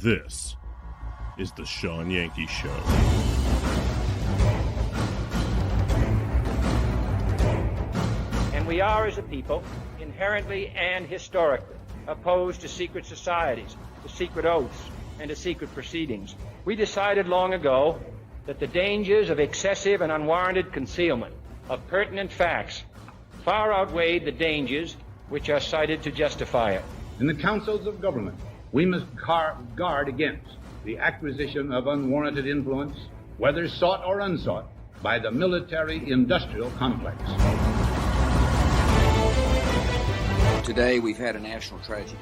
This is the Sean Yankee Show. And we are, as a people, inherently and historically opposed to secret societies, to secret oaths, and to secret proceedings. We decided long ago that the dangers of excessive and unwarranted concealment of pertinent facts far outweighed the dangers which are cited to justify it. In the councils of government, we must guard against the acquisition of unwarranted influence, whether sought or unsought, by the military-industrial complex. Today, we've had a national tragedy.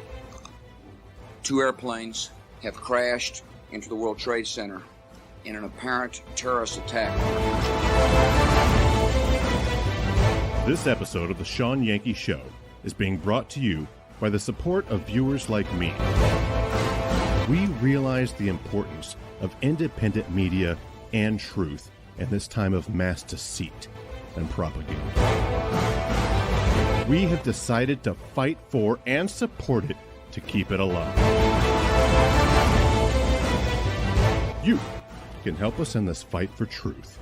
2 airplanes have crashed into the World Trade Center in an apparent terrorist attack. This episode of the Sean Yankee Show is being brought to you by the support of viewers like me. We realize the importance of independent media and truth in this time of mass deceit and propaganda. We have decided to fight for and support it to keep it alive. You can help us in this fight for truth.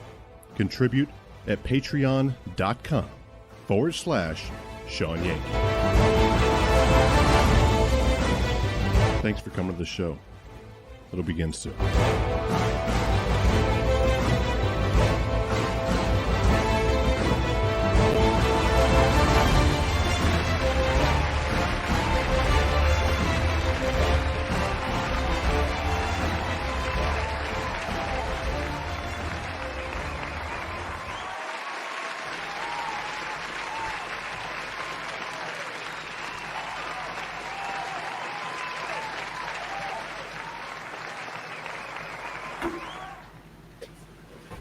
Contribute at patreon.com/Sean Yankee. Thanks for coming to the show. It'll begin soon.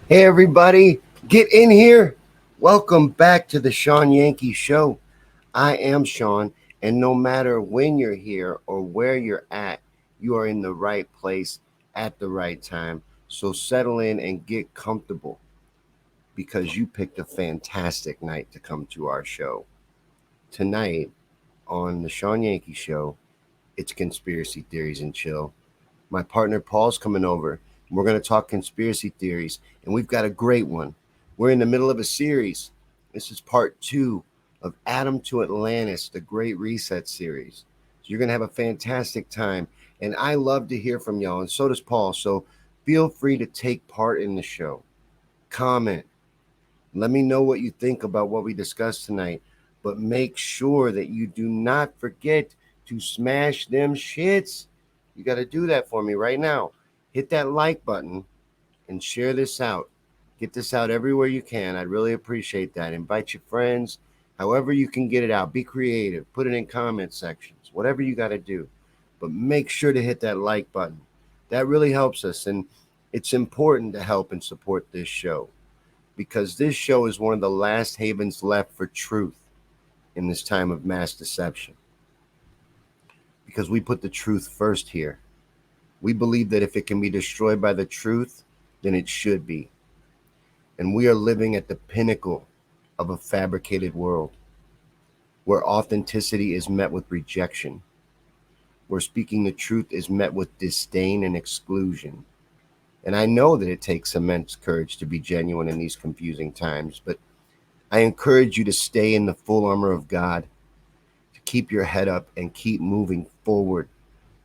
Hey everybody, get in here. Welcome back to the Sean Yankee Show. I am Sean, and no matter when you're here or where you're at, you are in the right place at the right time. So settle in and get comfortable because you picked a fantastic night to come to our show. Tonight on the Sean Yankee Show, it's Conspiracy Theories and Chill. My partner Paul's coming over. We're going to talk conspiracy theories, and we've got a great one. We're in the middle of a series. This is part 2 of Atom to Atlantis, the Great Reset series. So you're going to have a fantastic time, and I love to hear from y'all, and so does Paul. So feel free to take part in the show. Comment. Let me know what you think about what we discussed tonight, but make sure that you do not forget to smash them shits. You got to do that for me right now. Hit that like button and share this out. Get this out everywhere you can. I'd really appreciate that. Invite your friends, however you can get it out. Be creative. Put it in comment sections, whatever you got to do. But make sure to hit that like button. That really helps us. And it's important to help and support this show because this show is one of the last havens left for truth in this time of mass deception. Because we put the truth first here. We believe that if it can be destroyed by the truth, then it should be. And we are living at the pinnacle of a fabricated world where authenticity is met with rejection, where speaking the truth is met with disdain and exclusion. And I know that it takes immense courage to be genuine in these confusing times, but I encourage you to stay in the full armor of God, to keep your head up and keep moving forward.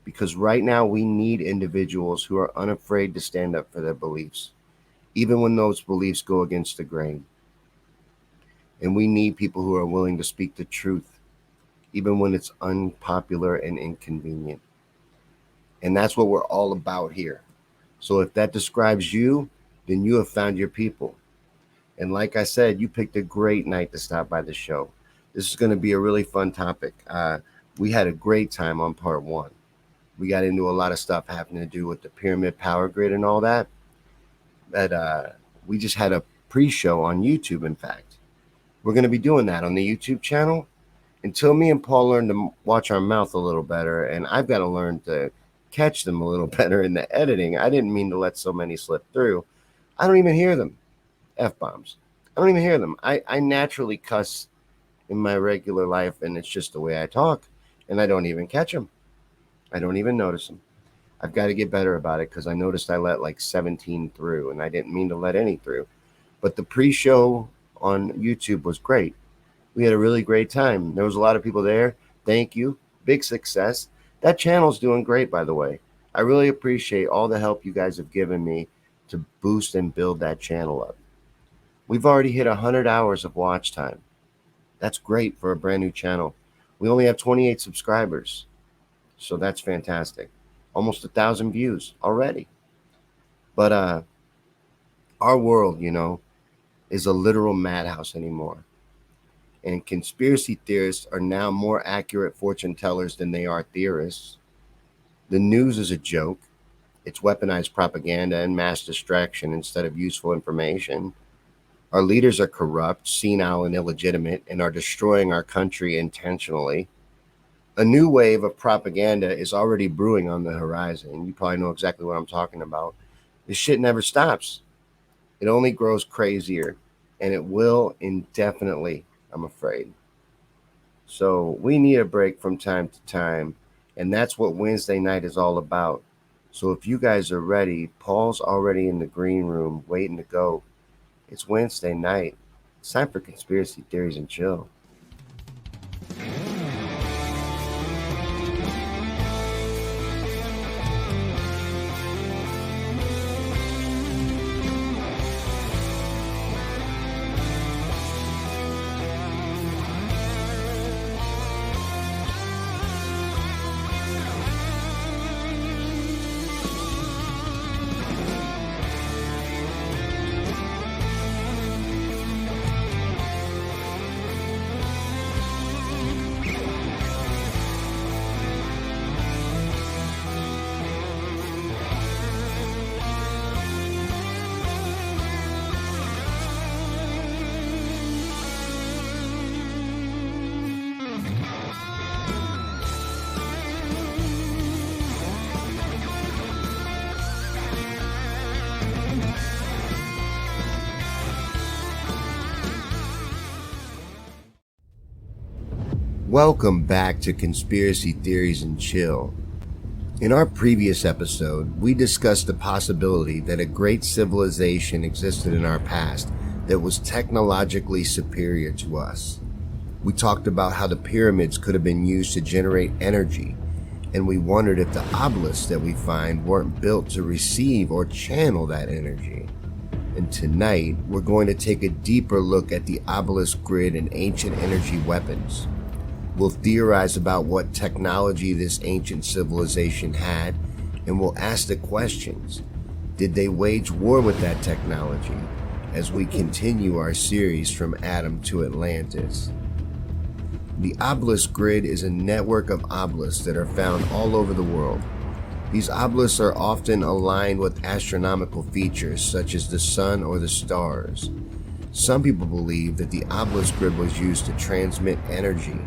Because right now we need individuals who are unafraid to stand up for their beliefs, even when those beliefs go against the grain. And we need people who are willing to speak the truth, even when it's unpopular and inconvenient. And that's what we're all about here. So if that describes you, then you have found your people. And like I said, you picked a great night to stop by the show. This is going to be a really fun topic. We had a great time on part 1. We got into a lot of stuff having to do with the pyramid power grid and all that. But we just had a pre-show on YouTube, in fact. We're going to be doing that on the YouTube channel until me and Paul learn to watch our mouth a little better. And I've got to learn to catch them a little better in the editing. I didn't mean to let so many slip through. I don't even hear them. F-bombs. I don't even hear them. I naturally cuss in my regular life, and it's just the way I talk. And I don't even catch them. I don't even notice them. I've got to get better about it because I noticed I let like 17 through and I didn't mean to let any through. But the pre-show on YouTube was great. We had a really great time. There was a lot of people there. Thank you. Big success. That channel's doing great, by the way. I really appreciate all the help you guys have given me to boost and build that channel up. We've already hit 100 hours of watch time. That's great for a brand new channel. We only have 28 subscribers. So that's fantastic. Almost 1,000 views already. But our world, is a literal madhouse anymore. And conspiracy theorists are now more accurate fortune tellers than they are theorists. The news is a joke. It's weaponized propaganda and mass distraction instead of useful information. Our leaders are corrupt, senile, and illegitimate and are destroying our country intentionally. A new wave of propaganda is already brewing on the horizon. You probably know exactly what I'm talking about. This shit never stops. It only grows crazier, and it will indefinitely, I'm afraid. So we need a break from time to time, and that's what Wednesday night is all about. So if you guys are ready, Paul's already in the green room waiting to go. It's Wednesday night. It's time for Conspiracy Theories and Chill. Welcome back to Conspiracy Theories and Chill. In our previous episode, we discussed the possibility that a great civilization existed in our past that was technologically superior to us. We talked about how the pyramids could have been used to generate energy, and we wondered if the obelisks that we find weren't built to receive or channel that energy. And tonight, we're going to take a deeper look at the obelisk grid and ancient energy weapons. We'll theorize about what technology this ancient civilization had, and we'll ask the questions. Did they wage war with that technology? As we continue our series from Adam to Atlantis. The obelisk grid is a network of obelisks that are found all over the world. These obelisks are often aligned with astronomical features such as the sun or the stars. Some people believe that the obelisk grid was used to transmit energy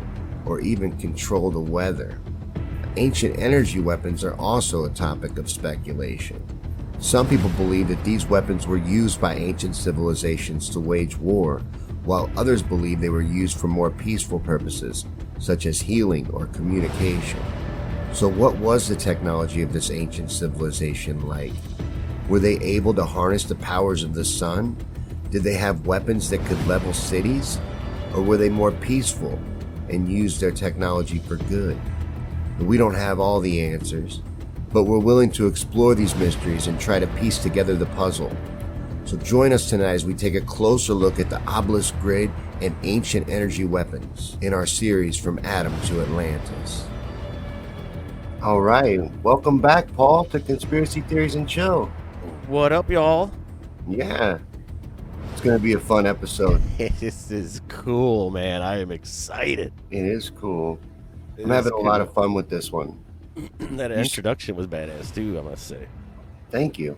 or even control the weather. Ancient energy weapons are also a topic of speculation. Some people believe that these weapons were used by ancient civilizations to wage war, while others believe they were used for more peaceful purposes, such as healing or communication. So what was the technology of this ancient civilization like? Were they able to harness the powers of the sun? Did they have weapons that could level cities? Or were they more peaceful and used their technology for good? We don't have all the answers, but we're willing to explore these mysteries and try to piece together the puzzle. So join us tonight as we take a closer look at the obelisk grid and ancient energy weapons in our series From Adam to Atlantis. All right, welcome back, Paul, to Conspiracy Theories and Chill. What up, y'all? Yeah, it's going to be a fun episode. This is cool, man. I am excited. It is cool. I'm having a lot of fun with this one. That introduction was badass, too, I must say. Thank you.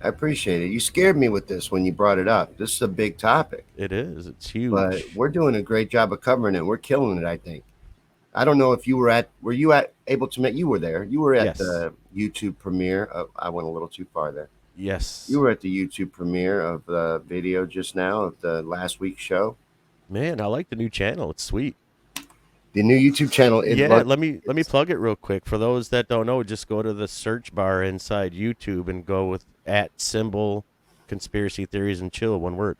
I appreciate it. You scared me with this when you brought it up. This is a big topic. It is. It's huge. But we're doing a great job of covering it. We're killing it, I think. I don't know if you were able to make, you were there. You were at the YouTube premiere. I went a little too far there. Yes. You were at the YouTube premiere of the video just now of the last week's show. Man, I like the new channel. It's sweet. The new YouTube channel. Let me plug it real quick. For those that don't know, just go to the search bar inside YouTube and go with @ conspiracy theories and chill, one word,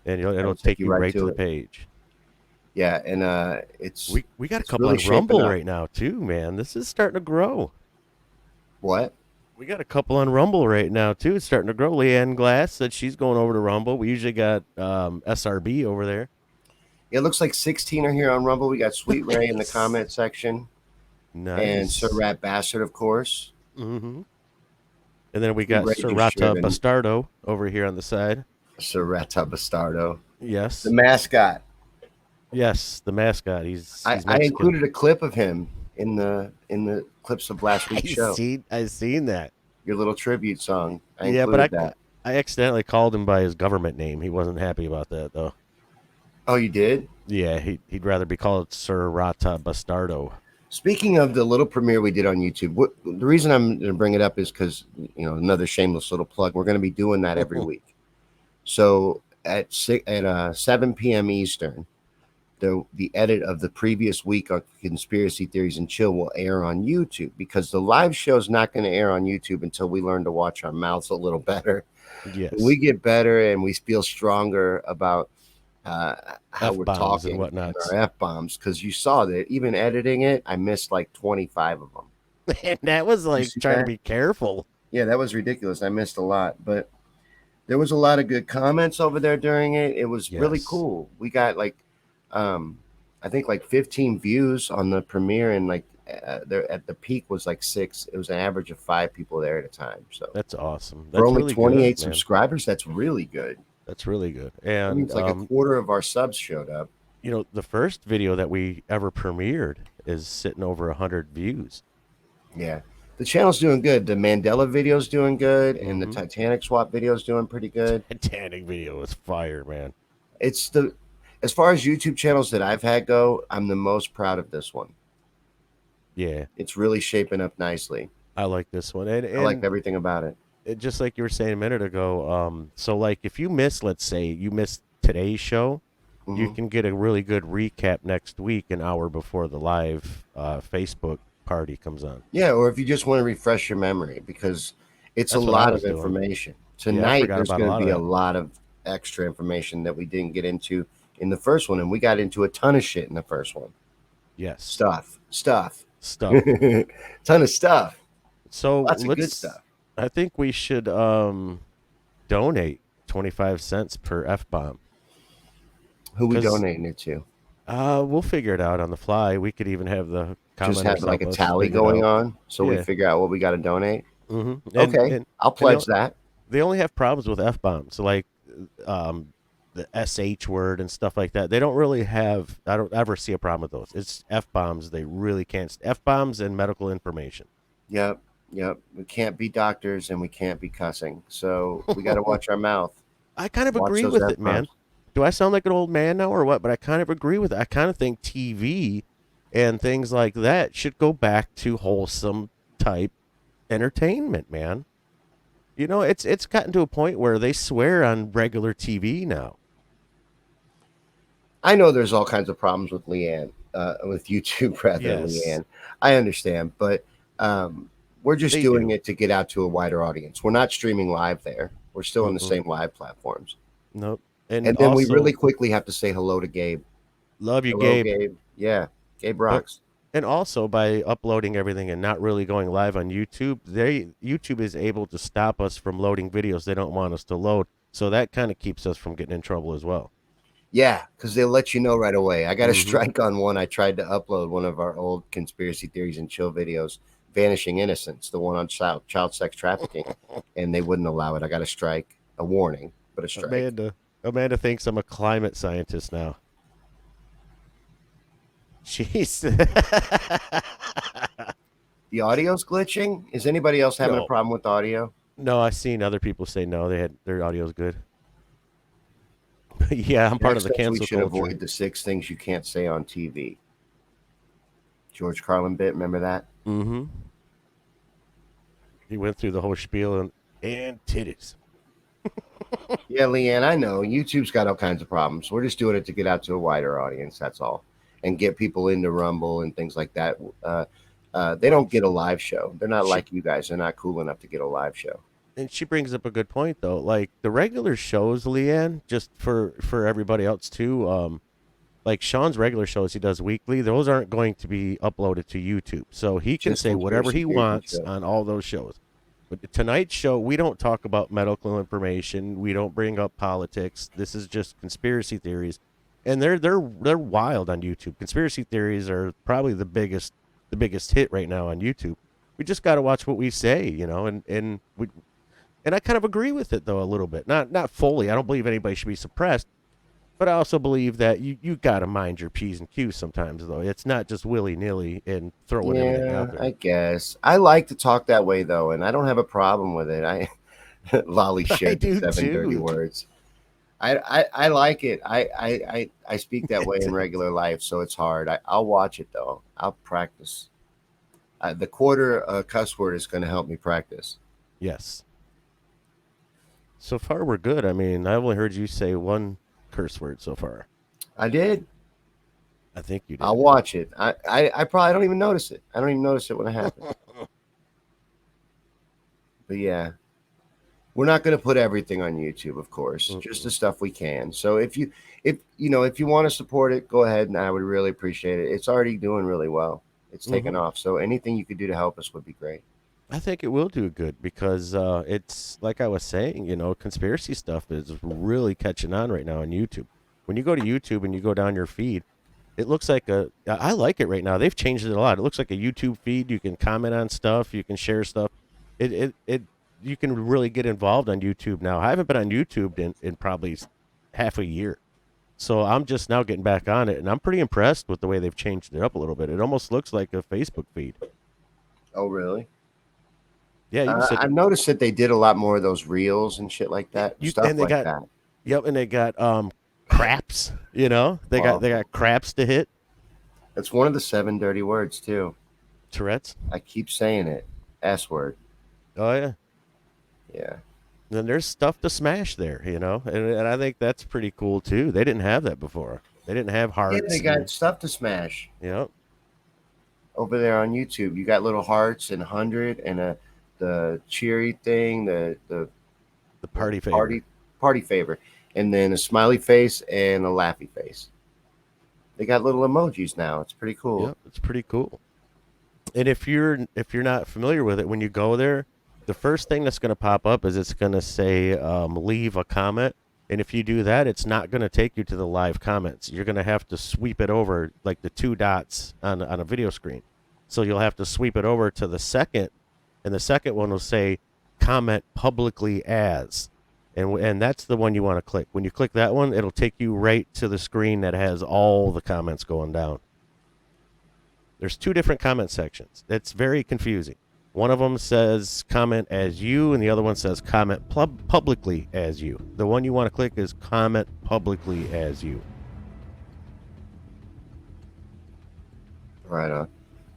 and it'll take you right to the page. Yeah, and we got a couple really on Rumble up right now too, man. This is starting to grow. What? We got a couple on Rumble right now too. It's starting to grow. Leanne Glass said she's going over to Rumble. We usually got SRB over there. It looks like 16 are here on Rumble. We got Sweet Ray in the comment section. Nice. And Sir Rat Bastard, of course. Mm-hmm. And then we got Sir Rata Bastardo over here on the side. Sir Rata Bastardo. Yes. The mascot. Yes, the mascot. He's I included a clip of him in the clips of last week's show. I seen that. Your little tribute song. I accidentally called him by his government name. He wasn't happy about that though. Oh, you did? Yeah, he'd rather be called Sir Rata Bastardo. Speaking of the little premiere we did on YouTube, the reason I'm going to bring it up is because, another shameless little plug. We're going to be doing that every week. So at 7 p.m. Eastern, the edit of the previous week on Conspiracy Theories and Chill will air on YouTube, because the live show is not going to air on YouTube until we learn to watch our mouths a little better. Yes. When we get better and we feel stronger about how F-bombs we're talking and whatnot. Our F-bombs, because you saw that even editing it, I missed like 25 of them. And that was like trying to be careful. Yeah, that was ridiculous. I missed a lot, but there was a lot of good comments over there during it. It was really cool. We got like, I think like 15 views on the premiere, and like there at the peak was like 6. It was an average of 5 people there at a time. So that's awesome. For only really 28 subscribers, that's really good. That's really good. And it's like a quarter of our subs showed up. The first video that we ever premiered is sitting over 100 views. Yeah. The channel's doing good. The Mandela video's doing good, and the Titanic swap video's doing pretty good. Titanic video is fire, man. As far as YouTube channels that I've had go, I'm the most proud of this one. Yeah. It's really shaping up nicely. I like this one. And I like everything about it. Just like you were saying a minute ago, so like if you let's say you missed today's show, you can get a really good recap next week, an hour before the live Facebook party comes on. Yeah, or if you just want to refresh your memory, because it's a lot of information. Tonight, there's going to be a lot of extra information that we didn't get into in the first one, and we got into a ton of shit in the first one. Yes. Stuff. Ton of stuff. So lots of good stuff. I think we should donate 25 cents per F-bomb. Who we donating it to? We'll figure it out on the fly. We could even have the just have like a tally going on, so we figure out what we got to donate. Mm-hmm. Okay, I'll pledge that. They only have problems with F-bombs, like the SH word and stuff like that. They don't really have. I don't ever see a problem with those. It's F-bombs. They really can't. F-bombs and medical information. Yep. We can't be doctors and we can't be cussing, so we got to watch our mouth. I kind of agree with it, man. Do I sound like an old man now or what? But I kind of agree with it. I kind of think TV and things like that should go back to wholesome type entertainment, man. It's gotten to a point where they swear on regular TV now. I know there's all kinds of problems with Leanne, with YouTube rather than Leanne. I understand, but we're just doing it to get out to a wider audience. We're not streaming live there. We're still on the same live platforms. Nope. And then also, we really quickly have to say hello to Gabe. Love you, Gabe. Yeah, Gabe rocks. And also, by uploading everything and not really going live on YouTube, YouTube is able to stop us from loading videos they don't want us to load. So that kind of keeps us from getting in trouble as well. Yeah, because they'll let you know right away. I got a strike on one. I tried to upload one of our old Conspiracy Theories and Chill videos, Vanishing Innocence, the one on child sex trafficking, and they wouldn't allow it. I got a strike, a warning, but a strike. Amanda thinks I'm a climate scientist now. Jeez. The audio's glitching? Is anybody else having a problem with audio? No, I've seen other people say no. Their audio's good. Yeah, I'm part of the cancel we should culture. Avoid the 6 things you can't say on TV. George Carlin bit, remember that? Mm-hmm. He went through the whole spiel and titties. Yeah, Leanne, I know. YouTube's got all kinds of problems. We're just doing it to get out to a wider audience, that's all. and get people into Rumble and things like that. They don't get a live show. They're not like you guys. They're not cool enough to get a live show. And she brings up a good point, though. Like the regular shows, Leanne, just for everybody else too. Like Sean's regular shows he does weekly, those aren't going to be uploaded to YouTube, so he can say whatever he wants on all those shows. But tonight's show, we don't talk about medical information. We don't bring up politics. This is just conspiracy theories, and they're wild on YouTube. Conspiracy theories are probably the biggest hit right now on YouTube. We just got to watch what we say, and I kind of agree with it though a little bit, not fully. I don't believe anybody should be suppressed, but I also believe that you got to mind your P's and Q's sometimes though. It's not just willy nilly and throwing everything out there. I guess I like to talk that way though, and I don't have a problem with it. I lolly shit 7 dirty words. I like it. I speak that way in regular life, so it's hard. I'll watch it though. I'll practice. The quarter cuss word is going to help me practice. Yes. So far, we're good. I mean, I only heard you say one curse word so far. I did. I think you did. I'll watch it. I probably don't even notice it. I don't even notice it when it happens. But yeah, we're not going to put everything on YouTube, of course. Just the stuff we can. So if you want to support it, go ahead, and I would really appreciate it. It's already doing really well. It's taken off. So anything you could do to help us would be great. I think it will do good because it's like I was saying, conspiracy stuff is really catching on right now on YouTube. When you go to YouTube and you go down your feed, it looks like I like it right now. They've changed it a lot. It looks like a YouTube feed. You can comment on stuff. You can share stuff. You can really get involved on YouTube now. I haven't been on YouTube in probably half a year. So I'm just now getting back on it, and I'm pretty impressed with the way they've changed it up a little bit. It almost looks like a Facebook feed. Oh, really? Yeah, I've noticed that they did a lot more of those reels and shit like that. That. Yep, and they got craps. They got craps to hit. It's one of the 7 dirty words too. Tourette's. I keep saying it. S word. Oh yeah. Yeah. And there's stuff to smash there, and I think that's pretty cool too. They didn't have that before. They didn't have hearts. Yeah, they got stuff to smash. Yep. Over there on YouTube, you got little hearts and 100 and the cheery thing, the party favor. Party favor, and then a smiley face and a laughy face. They got little emojis now. It's pretty cool. Yep, it's pretty cool. And if you're not familiar with it, when you go there, the first thing that's going to pop up is it's going to say leave a comment. And if you do that, it's not going to take you to the live comments. You're going to have to sweep it over like the 2 dots on a video screen. So you'll have to sweep it over to the second, and the second one will say comment publicly as. And that's the one you want to click. When you click that one, it'll take you right to the screen that has all the comments going down. There's 2 different comment sections. It's very confusing. One of them says comment as you, and the other one says comment publicly as you. The one you want to click is comment publicly as you. Right on.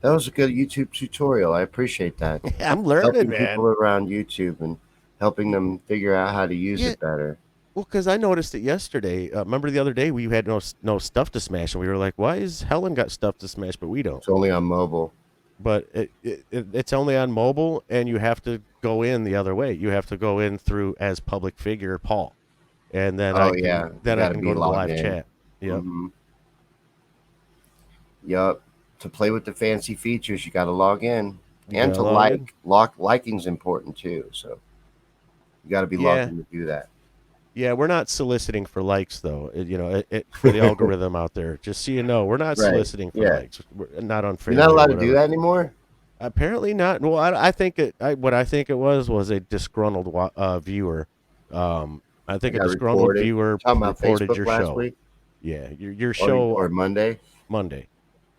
That was a good YouTube tutorial. I appreciate that. Yeah, I'm learning, helping man. People around YouTube and helping them figure out how to use it better. Well, because I noticed it yesterday. Remember the other day we had no stuff to smash, and we were like, "Why is Helen got stuff to smash, but we don't?" It's only on mobile. But it's only on mobile, and you have to go in the other way. You have to go in through as public figure Paul, and then I can go to the live chat. Yep. Mm-hmm. Yep. To play with the fancy features, you got to log in, and to liking's important too. So you got to be logged in to do that. Yeah, we're not soliciting for likes, though. For the algorithm out there, just so you know, we're not soliciting for likes. We're not unfair. You're not allowed to do that anymore. Apparently not. Well, I think what I think it was a disgruntled viewer. I think a disgruntled viewer reported your show. Week? Yeah, your show or Monday. Monday,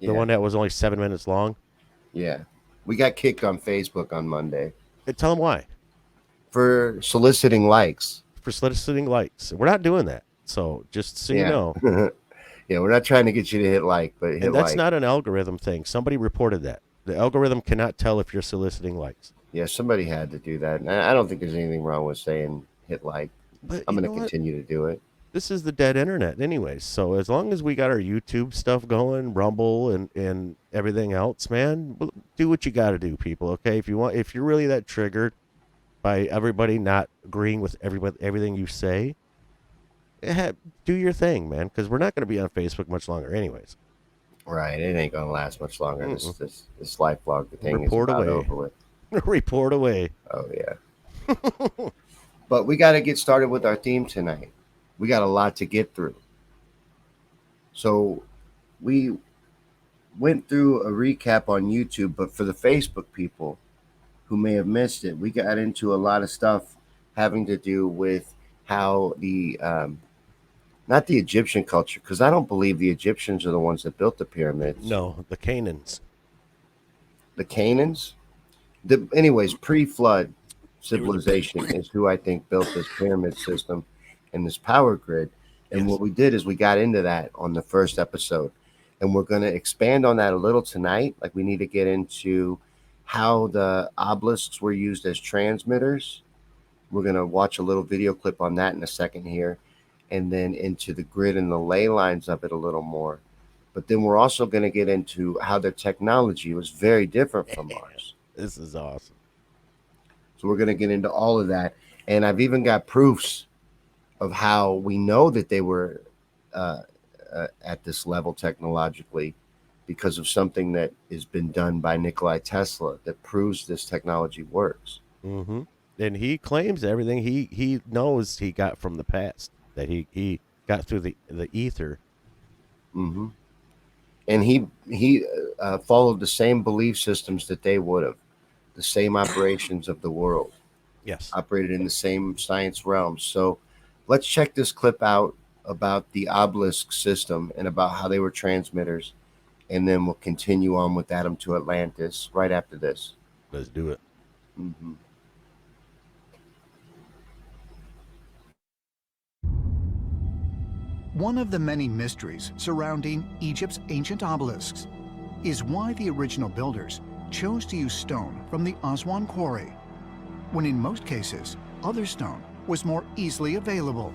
the one that was only 7 minutes long. Yeah, we got kicked on Facebook on Monday. Tell them why. For soliciting likes. For soliciting likes. We're not doing that. So just so you know. Yeah, we're not trying to get you to hit like, but hit and that's not an algorithm thing. Somebody reported that. The algorithm cannot tell if you're soliciting likes. Yeah, somebody had to do that. And I don't think there's anything wrong with saying hit like. But I'm going to continue to do it. this is the dead internet anyways. So as long as we got our YouTube stuff going, Rumble and everything else, man, do what you got to do, people. Okay, if you're really that triggered by everybody not agreeing with everything you say, do your thing, man, because we're not going to be on Facebook much longer anyways. Right, it ain't gonna last much longer. This lifelog thing Report is about away. over with. Report away. Oh yeah. But we got to get started with our theme tonight. We got a lot to get through. So we went through a recap on YouTube, but for the Facebook people who may have missed it, we got into a lot of stuff having to do with how the not the Egyptian culture, because I don't believe the Egyptians are the ones that built the pyramids. No, the Canaans. The Canaans? Anyways, pre-flood civilization is who I think built this pyramid system and this power grid. And what we did is we got into that on the first episode. And we're going to expand on that a little tonight. Like we need to get into how the obelisks were used as transmitters. We're going to watch a little video clip on that in a second here. And then into the grid and the ley lines of it a little more. But then we're also going to get into how their technology was very different from ours. This is awesome. So we're going to get into all of that. And I've even got proofs of how we know that they were at this level technologically because of something that has been done by Nikola Tesla that proves this technology works. Mm-hmm. And he claims everything he knows he got from the past, that he got through the ether. Mm-hmm. And he followed the same belief systems that they would have, the same operations of the world. Yes. Operated in the same science realm. So let's check this clip out about the obelisk system and about how they were transmitters. And then we'll continue on with Adam to Atlantis right after this. Let's do it. Mm-hmm. One of the many mysteries surrounding Egypt's ancient obelisks is why the original builders chose to use stone from the Aswan quarry, when in most cases, other stone was more easily available.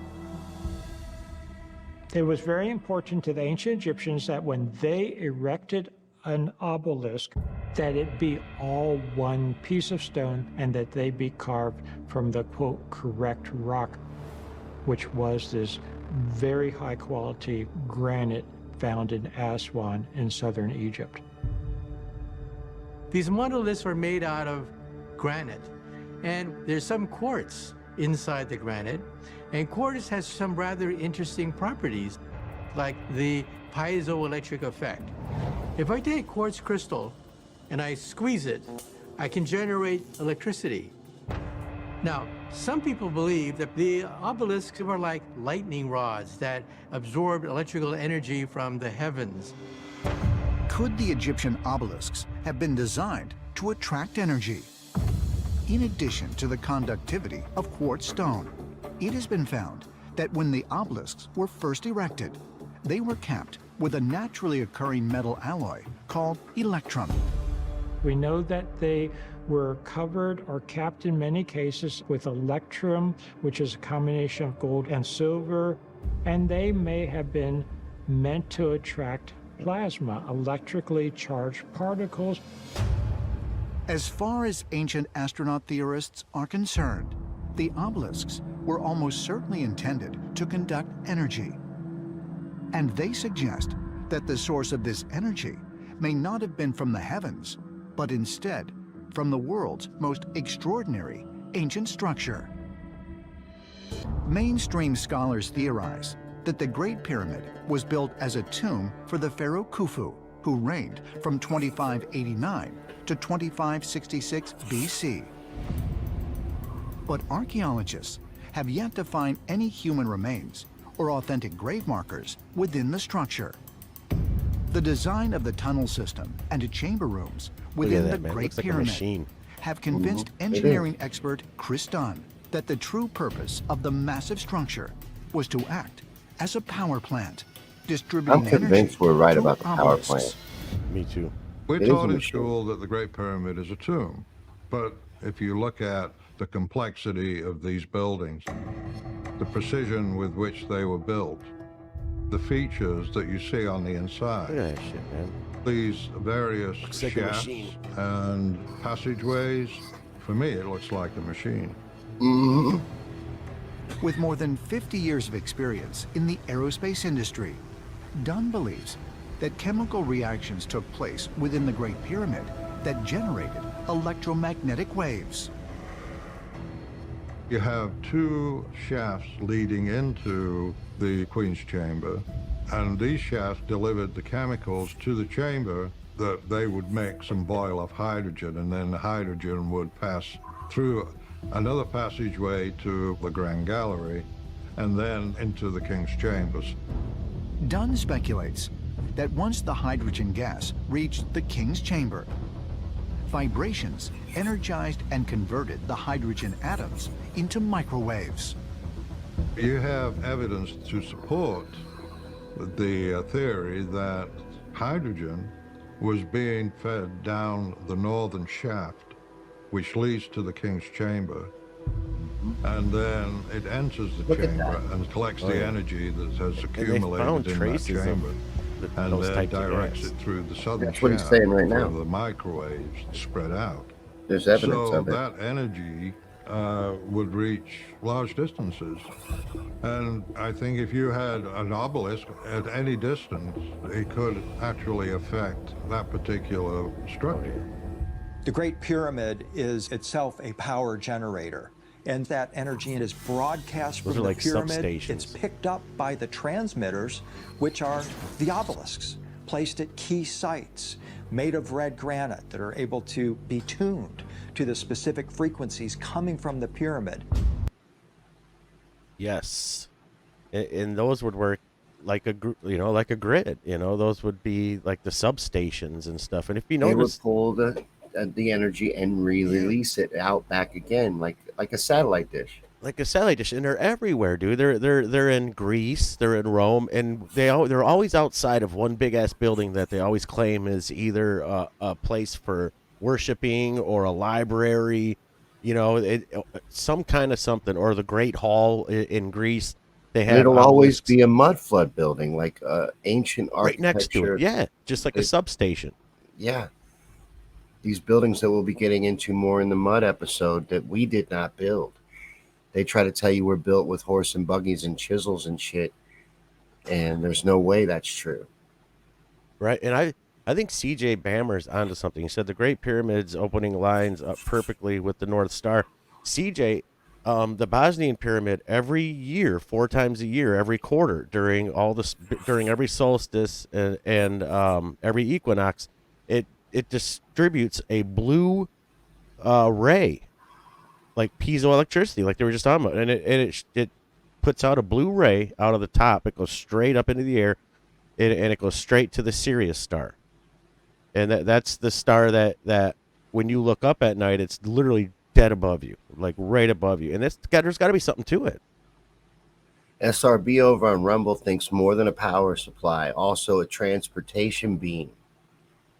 It was very important to the ancient Egyptians that when they erected an obelisk, that it be all one piece of stone and that they be carved from the, quote, correct rock, which was this very high quality granite found in Aswan in southern Egypt. These monoliths are made out of granite, and there's some quartz inside the granite, and quartz has some rather interesting properties, like the piezoelectric effect. If I take quartz crystal and I squeeze it, I can generate electricity. Now, some people believe that the obelisks were like lightning rods that absorbed electrical energy from the heavens. Could the Egyptian obelisks have been designed to attract energy? In addition to the conductivity of quartz stone, it has been found that when the obelisks were first erected, they were capped with a naturally occurring metal alloy called electrum. We know that they were covered or capped in many cases with electrum, which is a combination of gold and silver, and they may have been meant to attract plasma, electrically charged particles. As far as ancient astronaut theorists are concerned, the obelisks were almost certainly intended to conduct energy. And they suggest that the source of this energy may not have been from the heavens, but instead from the world's most extraordinary ancient structure. Mainstream scholars theorize that the Great Pyramid was built as a tomb for the pharaoh Khufu, who reigned from 2589 to 2566 BC. But archaeologists have yet to find any human remains or authentic grave markers within the structure. The design of the tunnel system and chamber rooms within the Great Pyramid have convinced engineering expert Chris Dunn that the true purpose of the massive structure was to act as a power plant, distributing energy. I'm convinced we're right about the power plant. Me too. We're taught in school that the Great Pyramid is a tomb, but if you look at the complexity of these buildings, the precision with which they were built, the features that you see on the inside. Look at that shit, man. These various like a shafts machine. and passageways, for me, it looks like a machine. Mm-hmm. With more than 50 years of experience in the aerospace industry, Dunn believes that chemical reactions took place within the Great Pyramid that generated electromagnetic waves. You have two shafts leading into the Queen's Chamber, and these shafts delivered the chemicals to the chamber that they would mix and boil off hydrogen, and then the hydrogen would pass through another passageway to the Grand Gallery, and then into the King's Chambers. Dunn speculates that once the hydrogen gas reached the King's Chamber, vibrations energized and converted the hydrogen atoms into microwaves. You have evidence to support the theory that hydrogen was being fed down the northern shaft, which leads to the King's Chamber, and then it enters the chamber and collects the energy that has accumulated in that chamber, and then directs it through the southern That's what he's shaft saying right now. for the microwaves spread out. There's evidence So of it. that energy would reach large distances. And I think if you had an obelisk at any distance, it could actually affect that particular structure. The Great Pyramid is itself a power generator, and that energy is broadcast from the pyramid. It's picked up by the transmitters, which are the obelisks, placed at key sites, made of red granite that are able to be tuned to the specific frequencies coming from the pyramid. Yes, and those would work like a like a grid. Those would be like the substations and stuff. And if you notice, they would pull the energy and release it out back again, like a satellite dish. Like a satellite dish, and they're everywhere, dude. They're in Greece, they're in Rome, and they're always outside of one big ass building that they always claim is either a place for worshiping or a library, some kind of something, or the Great Hall in Greece. They have. It'll always be a mud flood building, like ancient architecture, right next to it. Yeah, just like a substation. Yeah, these buildings that we'll be getting into more in the mud episode that we did not build. They try to tell you we're built with horse and buggies and chisels and shit, and there's no way that's true. Right, and I think C.J. Bammer's onto something. He said the Great Pyramid's opening lines up perfectly with the North Star. C.J., the Bosnian Pyramid, every year, 4 times a year, every quarter, during every solstice and every equinox, it distributes a blue ray, like piezoelectricity, like they were just talking about, and it puts out a blue ray out of the top. It goes straight up into the air, and it goes straight to the Sirius star, and that's the star that when you look up at night, it's literally dead above you, like right above you, and there's got to be something to it. SRB over on Rumble thinks more than a power supply, also a transportation beam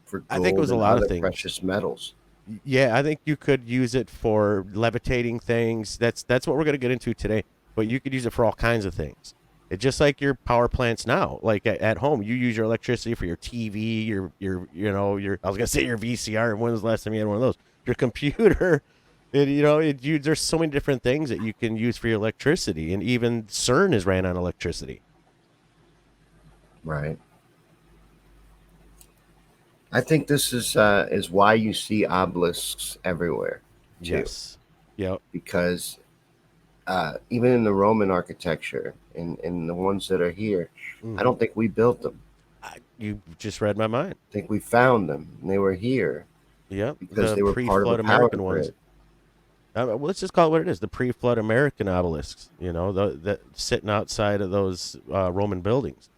for gold. I think it was a lot of things, precious metals. Yeah, I think you could use it for levitating things. That's what we're going to get into today. But you could use it for all kinds of things. It's just like your power plants now. Like at home, you use your electricity for your TV, your I was going to say your VCR. When was the last time you had one of those? Your computer. There's so many different things that you can use for your electricity, and even CERN is ran on electricity. Right. I think this is why you see obelisks everywhere. Too. Yes. Yeah. Because even in the Roman architecture and the ones that are here, I don't think we built them. You just read my mind. I think we found them, and they were here. Yeah, because they were part of the American ones. Let's just call it what it is: the pre-flood American obelisks. That sitting outside of those Roman buildings.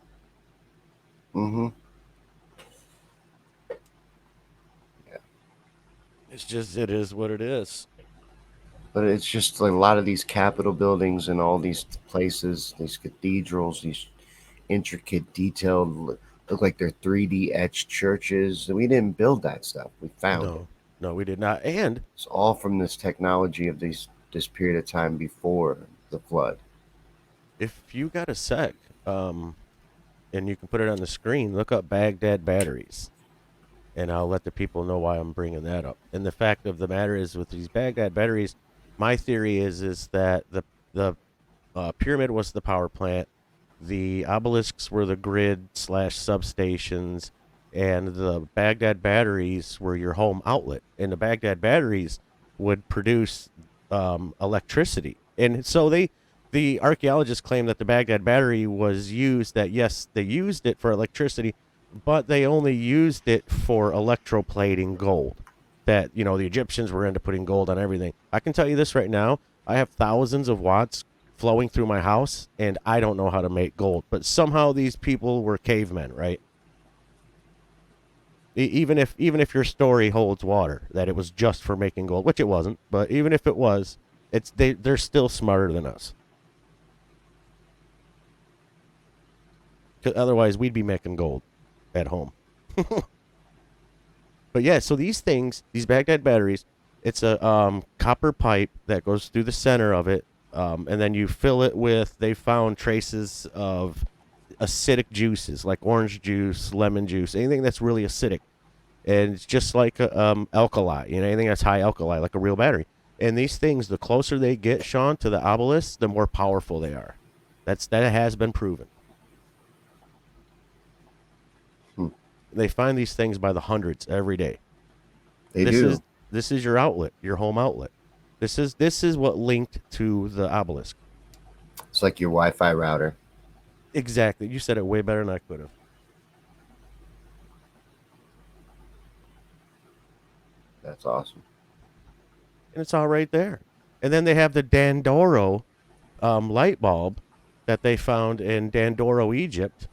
Mm-hmm. It is what it is. But it's just like a lot of these Capitol buildings and all these places, these cathedrals, these intricate, detailed, look like they're 3D etched churches. We didn't build that stuff. We found it. No, we did not. And it's all from this technology of this period of time before the flood. if you got a sec, and you can put it on the screen, look up Baghdad batteries, and I'll let the people know why I'm bringing that up. And the fact of the matter is, with these Baghdad batteries, my theory is that the pyramid was the power plant, the obelisks were the grid / substations, and the Baghdad batteries were your home outlet. And the Baghdad batteries would produce electricity. And so the archaeologists claim that the Baghdad battery was used, that yes, they used it for electricity, but they only used it for electroplating gold. That, you know, the Egyptians were into putting gold on everything. I can tell you this right now. I have thousands of watts flowing through my house, and I don't know how to make gold. But somehow these people were cavemen, right? Even if your story holds water, that it was just for making gold, which it wasn't, but even if it was, they're still smarter than us. 'Cause otherwise, we'd be making gold at home. But yeah, so these things, these Baghdad batteries, it's a copper pipe that goes through the center of it, and then you fill it with, they found traces of acidic juices like orange juice, lemon juice, anything that's really acidic. And it's just like alkali, you know, anything that's high alkali, like a real battery. And these things, the closer they get, Sean, to the obelisk, the more powerful they are. That has been proven. They find these things by the hundreds every day. This is your outlet, your home outlet. This is what linked to the obelisk. It's like your Wi-Fi router. Exactly. You said it way better than I could have. That's awesome. And it's all right there. And then they have the Dandoro light bulb that they found in Dandoro, Egypt.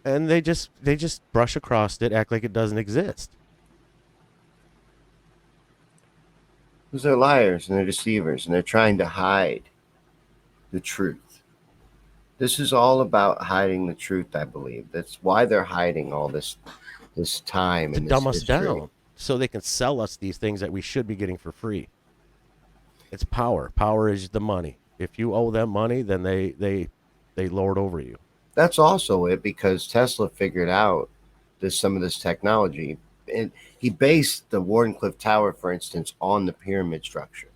And they just brush across it, act like it doesn't exist. Because they're liars and they're deceivers and they're trying to hide the truth. This is all about hiding the truth, I believe. That's why they're hiding all this time to and dumb this us down, so they can sell us these things that we should be getting for free. It's power. Power is the money. If you owe them money, then they lord over you. That's also it, because Tesla figured out some of this technology. And he based the Wardenclyffe Tower, for instance, on the pyramid structure.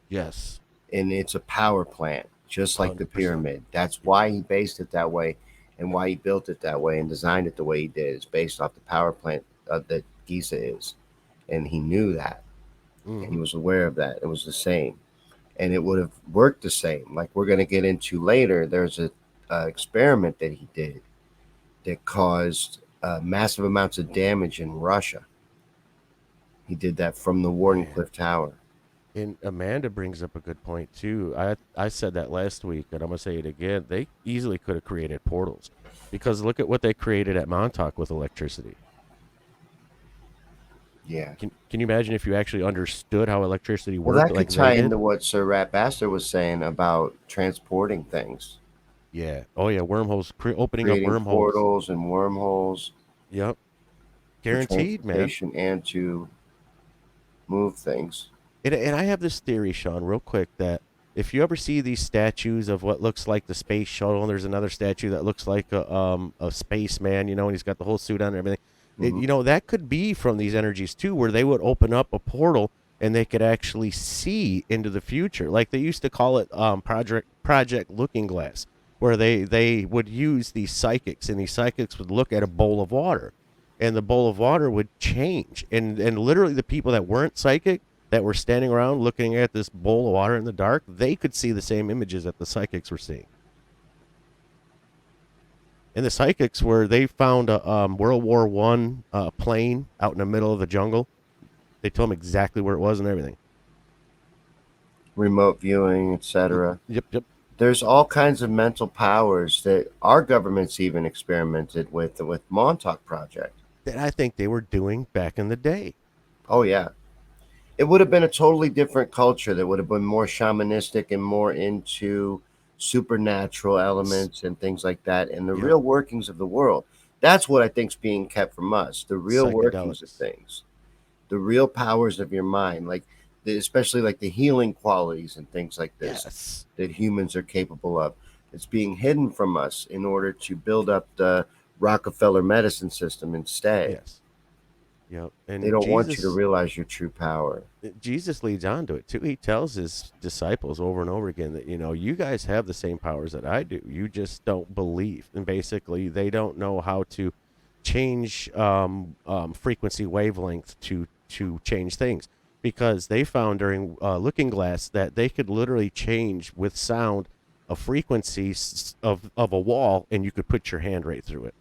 Yes. And it's a power plant, just like 100%. the pyramid. That's why he based it that way and why he built it that way and designed it the way he did. It's based off the power plant that Giza is. And he knew that. And he was aware of that. It was the same. And it would have worked the same. Like we're going to get into later, there's a experiment that he did that caused massive amounts of damage in Russia. He did that from the Wardenclyffe Tower. And Amanda brings up a good point too. I said that last week, and I'm gonna say it again. They easily could have created portals, because look at what they created at Montauk with electricity. Yeah. Can you imagine if you actually understood how electricity worked? Well, that could tie into what Sir Rat Bastard was saying about transporting things. Yeah. Oh yeah, wormholes, opening creating up wormholes, portals and wormholes. Yep. Guaranteed, man. And to move things. And I have this theory, Sean, real quick, that if you ever see these statues of what looks like the space shuttle, and there's another statue that looks like a spaceman, you know, and he's got the whole suit on and everything, you know, that could be from these energies too, where they would open up a portal and they could actually see into the future. Like they used to call it Project Looking Glass, where they would use these psychics, and these psychics would look at a bowl of water, and the bowl of water would change. And literally the people that weren't psychic, that were standing around looking at this bowl of water in the dark, they could see the same images that the psychics were seeing. And the psychics they found a World War I plane out in the middle of the jungle. They told them exactly where it was and everything. Remote viewing, etc. Yep. There's all kinds of mental powers that our government's even experimented with the Montauk Project. That I think they were doing back in the day. Oh, yeah. It would have been a totally different culture that would have been more shamanistic and more into supernatural elements and things like that, and the real workings of the world. That's what I think's being kept from us. The real workings of things. The real powers of your mind, like especially like the healing qualities and things like this that humans are capable of. It's being hidden from us in order to build up the Rockefeller medicine system instead. Yes. Yep. And they don't want you to realize your true power. Jesus leads on to it too. He tells his disciples over and over again that, you guys have the same powers that I do. You just don't believe. And basically, they don't know how to change frequency wavelength to change things, because they found during Looking Glass that they could literally change with sound a frequency of a wall, and you could put your hand right through it.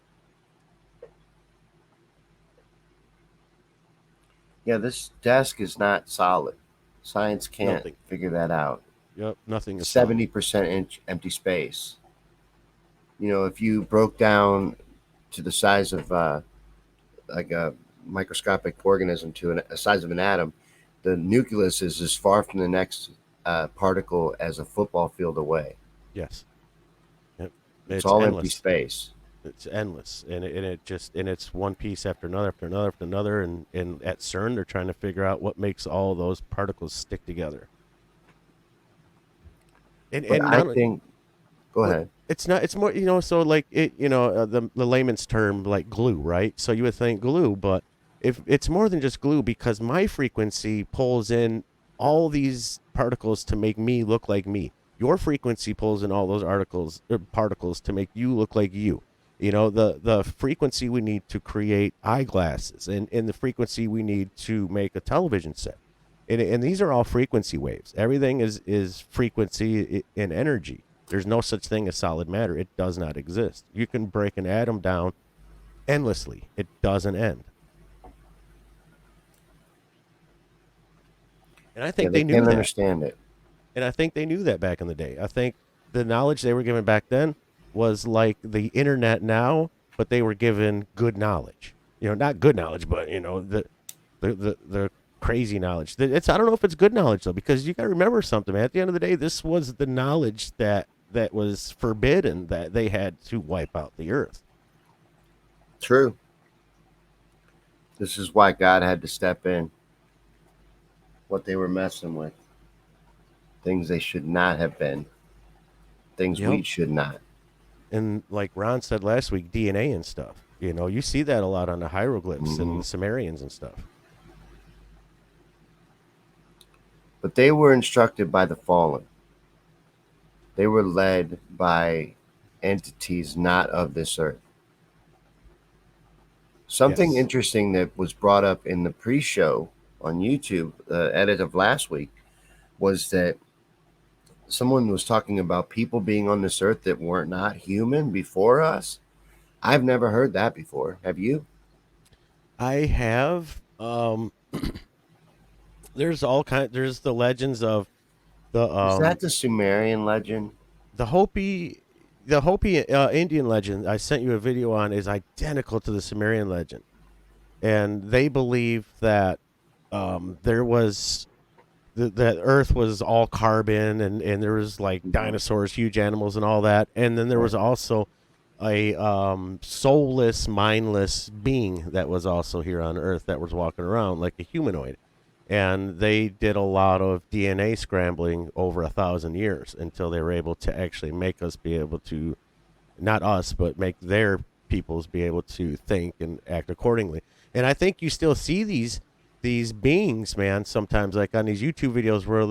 Yeah, this desk is not solid. Science can't figure that out. Yep, nothing is 70% empty space. If you broke down to the size of like a microscopic organism to a size of an atom, the nucleus is as far from the next particle as a football field away. Yes. Yep. It's all endless. Empty space. It's endless, and it's one piece after another after another after another, and at CERN they're trying to figure out what makes all those particles stick together. And I think, go ahead. It's not. It's more. So like it. The layman's term, like glue, right? So you would think glue, but if it's more than just glue, because my frequency pulls in all these particles to make me look like me. Your frequency pulls in all those particles to make you look like you. The frequency we need to create eyeglasses, and the frequency we need to make a television set. And these are all frequency waves. Everything is frequency and energy. There's no such thing as solid matter. It does not exist. You can break an atom down endlessly. It doesn't end. And I think they knew can't that. Understand it. And I think they knew that back in the day. I think the knowledge they were given back then was like the internet now, but they were given good knowledge. Not good knowledge, but the crazy knowledge. I don't know if it's good knowledge though, because you got to remember something, man. At the end of the day, this was the knowledge that was forbidden, that they had to wipe out the earth. True. This is why God had to step in. What they were messing with. Things they should not have been. Things we should not. And like Ron said last week, DNA and stuff. You see that a lot on the hieroglyphs and the Sumerians and stuff. But they were instructed by the fallen. They were led by entities not of this earth. Something interesting that was brought up in the pre-show on YouTube, the edit of last week, was that someone was talking about people being on this earth that were not human before us. I've never heard that before. Have you? I have. There's the legends of the. Is that the Sumerian legend? The Hopi Indian legend I sent you a video on is identical to the Sumerian legend, and they believe that there was. That Earth was all carbon, and there was like dinosaurs, huge animals, and all that. And then there was also a soulless, mindless being that was also here on Earth that was walking around like a humanoid. And they did a lot of DNA scrambling over 1,000 years until they were able to actually make us be able to, not us, but make their peoples be able to think and act accordingly. And I think you still see these beings, man, sometimes like on these YouTube videos where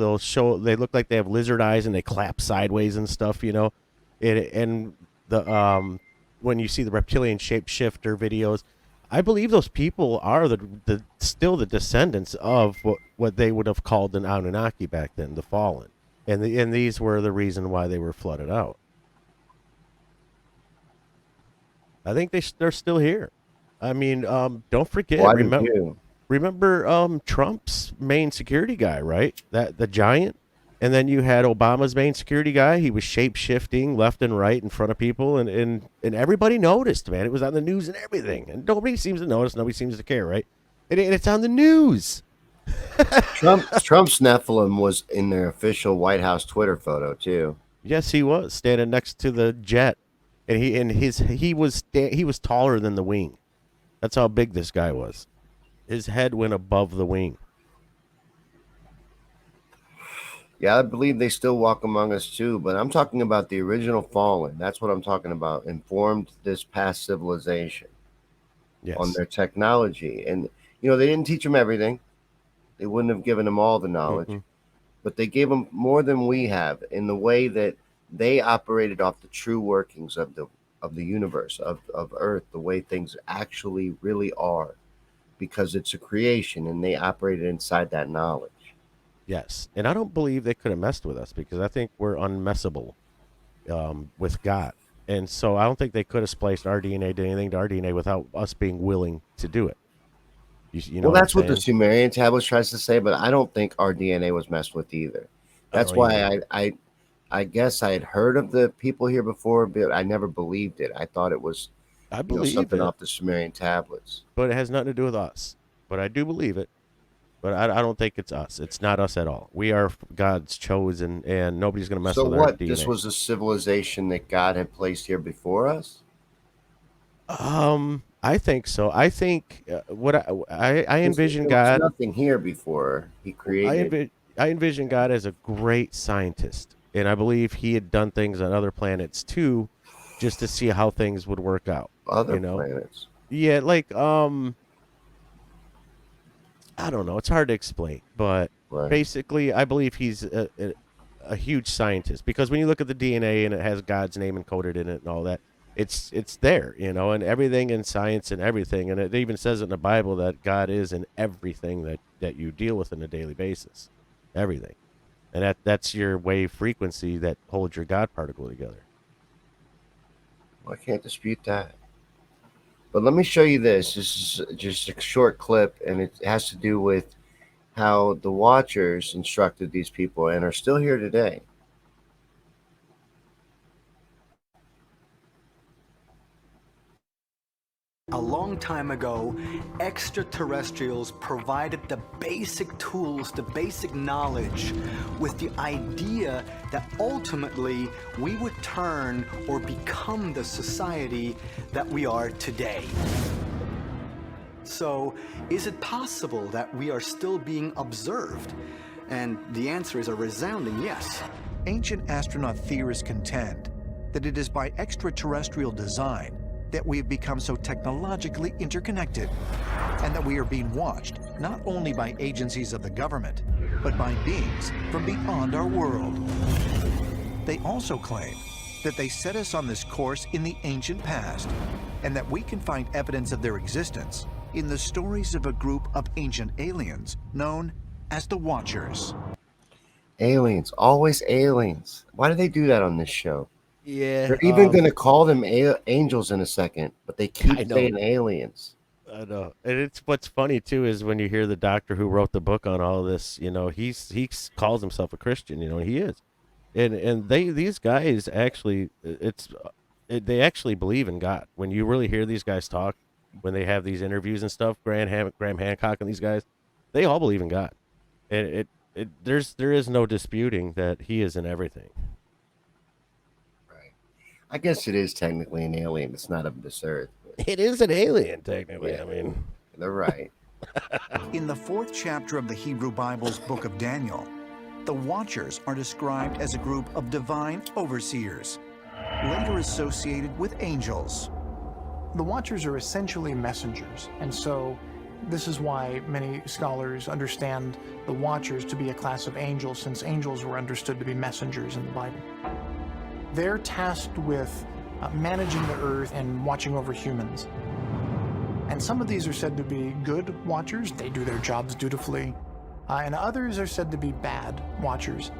they look like they have lizard eyes and they clap sideways and stuff, and the when you see the reptilian shapeshifter videos, I believe those people are still the descendants of what they would have called an Anunnaki back then, the fallen, and these were the reason why they were flooded out. I think they're still here. I mean, don't forget. Remember Trump's main security guy, right? The giant? And then you had Obama's main security guy. He was shape-shifting left and right in front of people, and everybody noticed, man. It was on the news and everything. And nobody seems to notice. Nobody seems to care, right? And it's on the news. Trump's Nephilim was in their official White House Twitter photo, too. Yes, he was, standing next to the jet. And he was taller than the wing. That's how big this guy was. His head went above the wing. Yeah, I believe they still walk among us too, but I'm talking about the original fallen. That's what I'm talking about. Informed this past civilization on their technology. And, they didn't teach them everything. They wouldn't have given them all the knowledge, but they gave them more than we have in the way that they operated off the true workings of the universe, of Earth, the way things actually really are, because it's a creation and they operated inside that knowledge. Yes, and I don't believe they could have messed with us because I think we're unmessable with God. And so I don't think they could have spliced our DNA to anything to our DNA without us being willing to do it. You know well, that's what the Sumerian tablets tries to say, but I don't think our DNA was messed with either. That's why I guess I had heard of the people here before, but I never believed it. I thought it was something off the Sumerian tablets. But it has nothing to do with us. But I do believe it. But I don't think it's us. It's not us at all. We are God's chosen, and nobody's going to mess with our DNA. So what? This was a civilization that God had placed here before us? I think so. I think what I envision God. There was nothing here before He created. I envision God as a great scientist, and I believe He had done things on other planets too, just to see how things would work out. Other planets. Yeah, like I don't know. It's hard to explain, but basically, I believe he's a huge scientist because when you look at the DNA and it has God's name encoded in it and all that, it's there, and everything in science and everything, and it even says in the Bible that God is in everything that you deal with on a daily basis, everything, and that's your wave frequency that holds your God particle together. Well, I can't dispute that. But let me show you this. This is just a short clip, and it has to do with how the Watchers instructed these people and are still here today. A long time ago, extraterrestrials provided the basic tools, the basic knowledge, with the idea that ultimately we would turn or become the society that we are today. So, is it possible that we are still being observed? And the answer is a resounding yes. Ancient astronaut theorists contend that it is by extraterrestrial design that we have become so technologically interconnected, and that we are being watched not only by agencies of the government, but by beings from beyond our world. They also claim that they set us on this course in the ancient past, and that we can find evidence of their existence in the stories of a group of ancient aliens known as the Watchers. Aliens, always aliens. Why do they do that on this show? Yeah, they're even going to call them angels in a second, but they keep saying aliens. I know, and it's what's funny too is when you hear the doctor who wrote the book on all of this. He calls himself a Christian. He is, and these guys actually they actually believe in God. When you really hear these guys talk, when they have these interviews and stuff, Graham Hancock and these guys, they all believe in God, and there is no disputing that He is in everything. I guess it is technically an alien. It's not of this earth. It is an alien, technically. Yeah, I mean, they're right. In the 4th chapter of the Hebrew Bible's book of Daniel, the Watchers are described as a group of divine overseers, later associated with angels. The Watchers are essentially messengers, and so this is why many scholars understand the Watchers to be a class of angels, since angels were understood to be messengers in the Bible. They're tasked with managing the earth and watching over humans. And some of these are said to be good watchers. They do their jobs dutifully. And others are said to be bad watchers.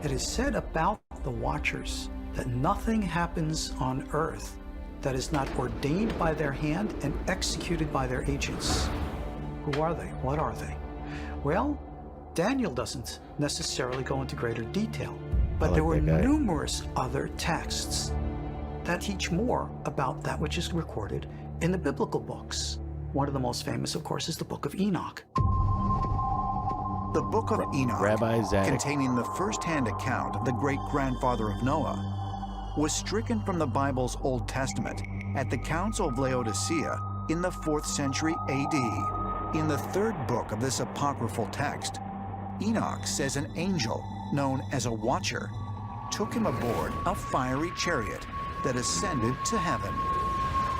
It is said about the Watchers that nothing happens on earth that is not ordained by their hand and executed by their agents. Who are they? What are they? Well, Daniel doesn't necessarily go into greater detail. But there were numerous other texts that teach more about that which is recorded in the biblical books. One of the most famous, of course, is the Book of Enoch. The Book of Enoch, Rabbi Zadok, containing the first-hand account of the great-grandfather of Noah, was stricken from the Bible's Old Testament at the Council of Laodicea in the 4th century AD. In the 3rd book of this apocryphal text, Enoch says an angel, known as a watcher, took him aboard a fiery chariot that ascended to heaven.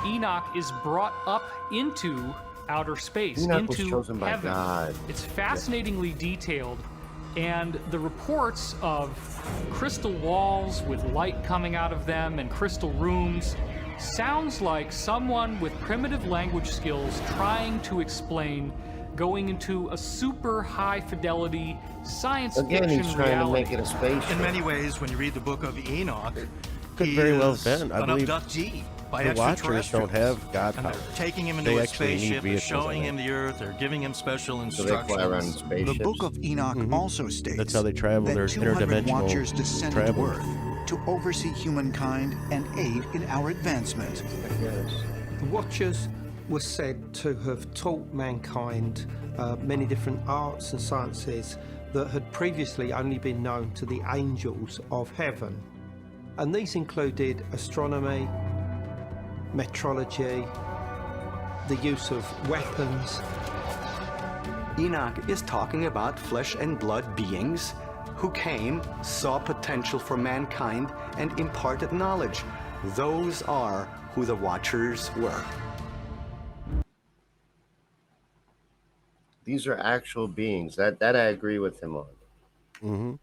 Enoch is brought up into outer space, Enoch into was chosen by heaven. God. It's fascinatingly detailed, and the reports of crystal walls with light coming out of them and crystal rooms sounds like someone with primitive language skills trying to explain going into a super high fidelity science fiction he's trying reality. to make it a spaceship. In many ways, when you read the book of Enoch, Could he very well is have been. I an believe abductee by the Watchers extraterrestrials. don't have God And power. they're taking him They into a actually need spaceship, they're vehicles, showing I him the earth, they're giving him special So instructions. they fly around in spaceships. The Book of Enoch also states That's how they travel. that There's 200 interdimensional watchers descended travel. to Earth to oversee humankind and aid in our advancement. The Watchers were said to have taught mankind many different arts and sciences that had previously only been known to the angels of heaven. And these included astronomy, metrology, the use of weapons. Enoch is talking about flesh and blood beings who came, saw potential for mankind, and imparted knowledge. Those are who the Watchers were. These are actual beings. That I agree with him on. Mm-hmm.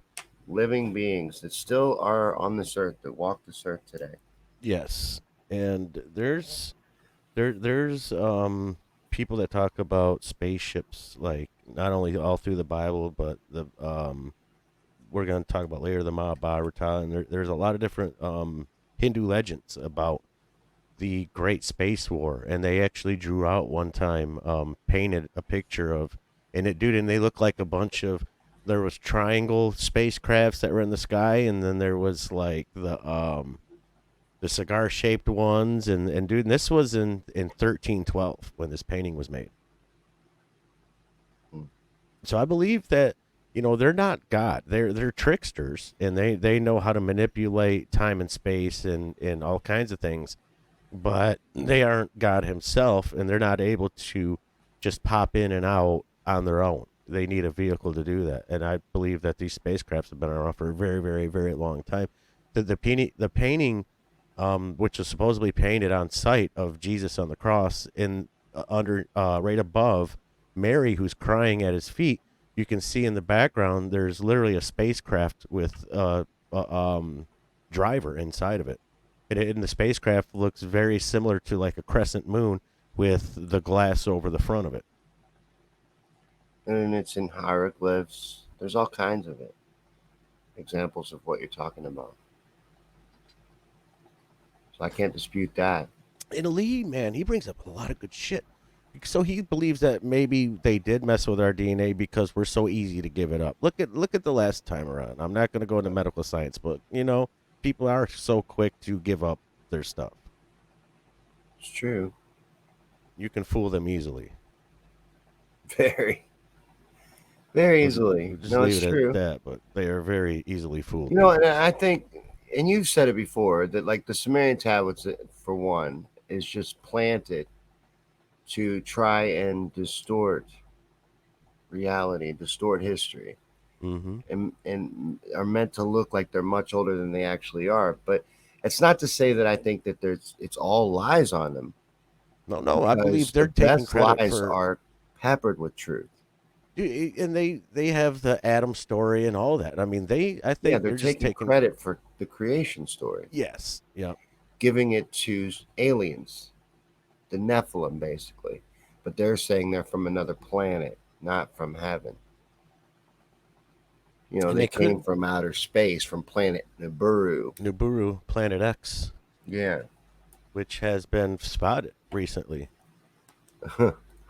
Living beings that still are on this earth, that walk this earth today. Yes, and there's people that talk about spaceships, like not only all through the Bible, but the we're going to talk about later the Mahabharata, and there's a lot of different Hindu legends about the Great Space War, and they actually drew out one time, painted a picture of, and they look like a bunch of. There was triangle spacecrafts that were in the sky, and then there was like the cigar-shaped ones, and this was in 1312 when this painting was made. So I believe that, they're not God. They're tricksters, and they know how to manipulate time and space and all kinds of things, but they aren't God himself, and they're not able to just pop in and out on their own. They need a vehicle to do that, and I believe that these spacecrafts have been around for a very, very, very long time. The painting, which was supposedly painted on site of Jesus on the cross, right above Mary, who's crying at his feet, you can see in the background there's literally a spacecraft with a driver inside of it, and the spacecraft looks very similar to like a crescent moon with the glass over the front of it. And it's in hieroglyphs. There's all kinds of it. Examples of what you're talking about. So I can't dispute that. And Lee, man, he brings up a lot of good shit. So he believes that maybe they did mess with our DNA because we're so easy to give it up. Look at the last time around. I'm not going to go into medical science, but people are so quick to give up their stuff. It's true. You can fool them easily. Very easily. Just No, leave it's it true. at that, but they are very easily fooled. And I think, and you've said it before, that like the Sumerian tablets, for one, is just planted to try and distort reality, distort history, and are meant to look like they're much older than they actually are. But it's not to say that I think that it's all lies on them. No, I believe they're taking best credit lies for are peppered with truth. And they have the Adam story and all that. I mean, I think they're just taking credit for the creation story. Yes, yeah, giving it to aliens, the Nephilim, basically. But they're saying they're from another planet, not from heaven. They came from outer space, from planet Nibiru, Planet X. Yeah, which has been spotted recently.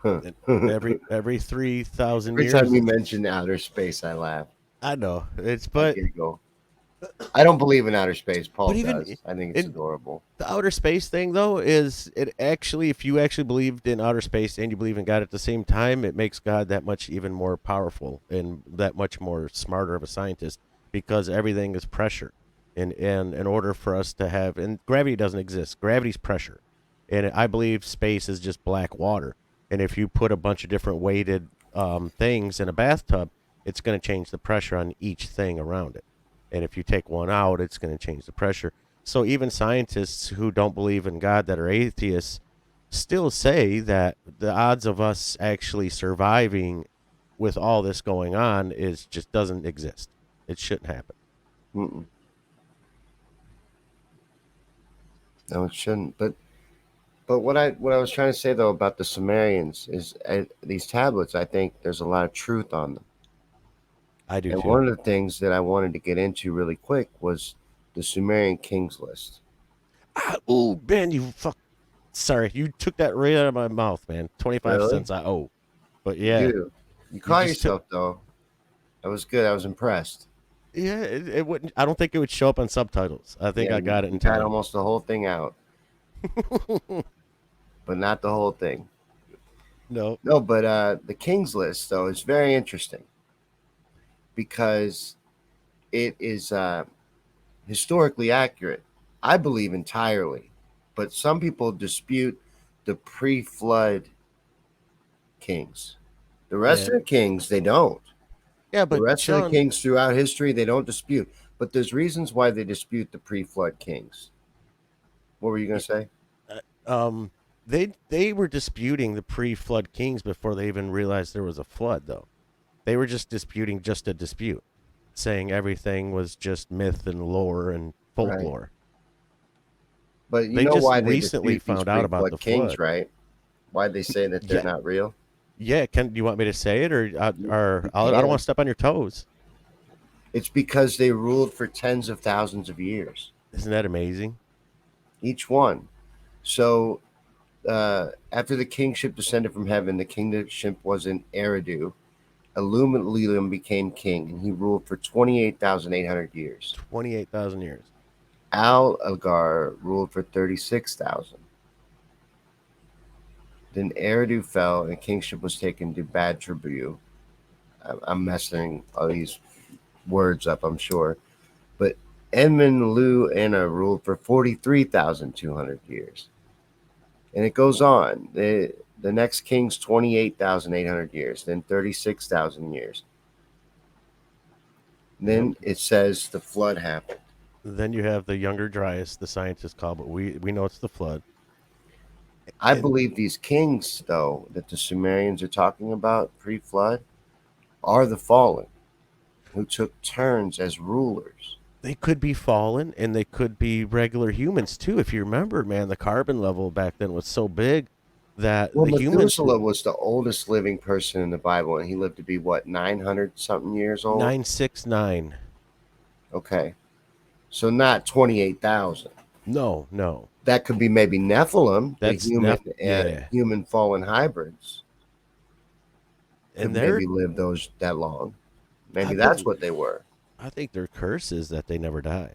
every 3,000 years. Every time you mention outer space, I laugh. I know I don't believe in outer space. Paul does. I think it's adorable. The outer space thing, though, is it actually, if you actually believed in outer space and you believe in God at the same time, it makes God that much even more powerful and that much more smarter of a scientist, because everything is pressure. And in order for us to have, and gravity doesn't exist. Gravity's pressure. And I believe space is just black water. And if you put a bunch of different weighted things in a bathtub, it's going to change the pressure on each thing around it. And if you take one out, it's going to change the pressure. So even scientists who don't believe in God, that are atheists, still say that the odds of us actually surviving with all this going on is just doesn't exist. It shouldn't happen. Mm-mm. No, it shouldn't. But what I was trying to say though about the Sumerians is these tablets. I think there's a lot of truth on them. I do And too. one of the things that I wanted to get into really quick was the Sumerian kings list. Oh, Ben, you fuck. Sorry, you took that right out of my mouth, man. 25 Really? cents I owe. But You yeah. do. You caught just yourself though. That was good. I was impressed. Yeah, it wouldn't. I don't think it would show up on subtitles. I think Yeah, I got it you in got time. almost the whole thing out, but not the whole thing. No. No, but the kings list though is very interesting because it is historically accurate. I believe entirely, but some people dispute the pre-flood kings. The rest Yeah. of the kings, they don't. Yeah, The but rest of the Sean, kings throughout history, they don't dispute. But there's reasons why they dispute the pre-flood kings. What were you going to say? um, they were disputing the pre-flood kings before they even realized there was a flood, though. They were just disputing just a dispute, saying everything was just myth and lore and folklore. Right. But you They know just why they recently dispute these found out about the pre-flood kings, flood. right? Why they say that they're Yeah. not real? Yeah, do you want me to say it, or I don't can. want to step on your toes? It's because they ruled for tens of thousands of years. Isn't that amazing? Each one. So after the kingship descended from heaven, the kingship was in Eridu. Illuminum became king, and he ruled for 28,800 years. 28,000 years. Al-Algar ruled for 36,000. Then Eridu fell, and kingship was taken to Bad Tribu. I'm messing all these words up, I'm sure. But Enmenlu Anna ruled for 43,200 years. And it goes on. The next king's 28,800 years, then 36,000 years. Then it says the flood happened. Then you have the Younger Dryas, the scientists call, but we know it's the flood. I believe these kings, though, that the Sumerians are talking about pre-flood, are the fallen who took turns as rulers. They could be fallen, and they could be regular humans too. If you remember, man, the carbon level back then was so big that the humans Methuselah was the oldest living person in the Bible, and he lived to be what, 900 something years old? 969. Okay, so not 28,000. No. That could be maybe Nephilim, That's the human fallen hybrids. And could maybe live that long. Maybe that's what they were. I think their curse is that they never die.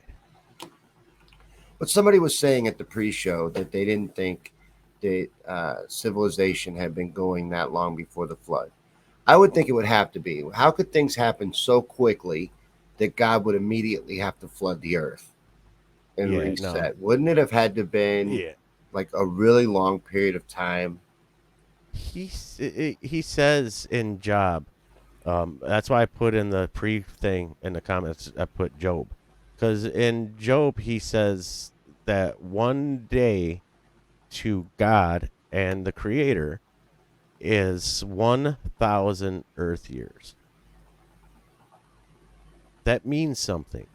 But somebody was saying at the pre-show that they didn't think that civilization had been going that long before the flood. I would think it would have to be. How could things happen so quickly that God would immediately have to flood the earth and reset? No. Wouldn't it have had to have been like a really long period of time? He says in Job, that's why I put in the thing in the comments, I put Job. Because in Job, he says that one day to God and the Creator is 1,000 Earth years. That means something.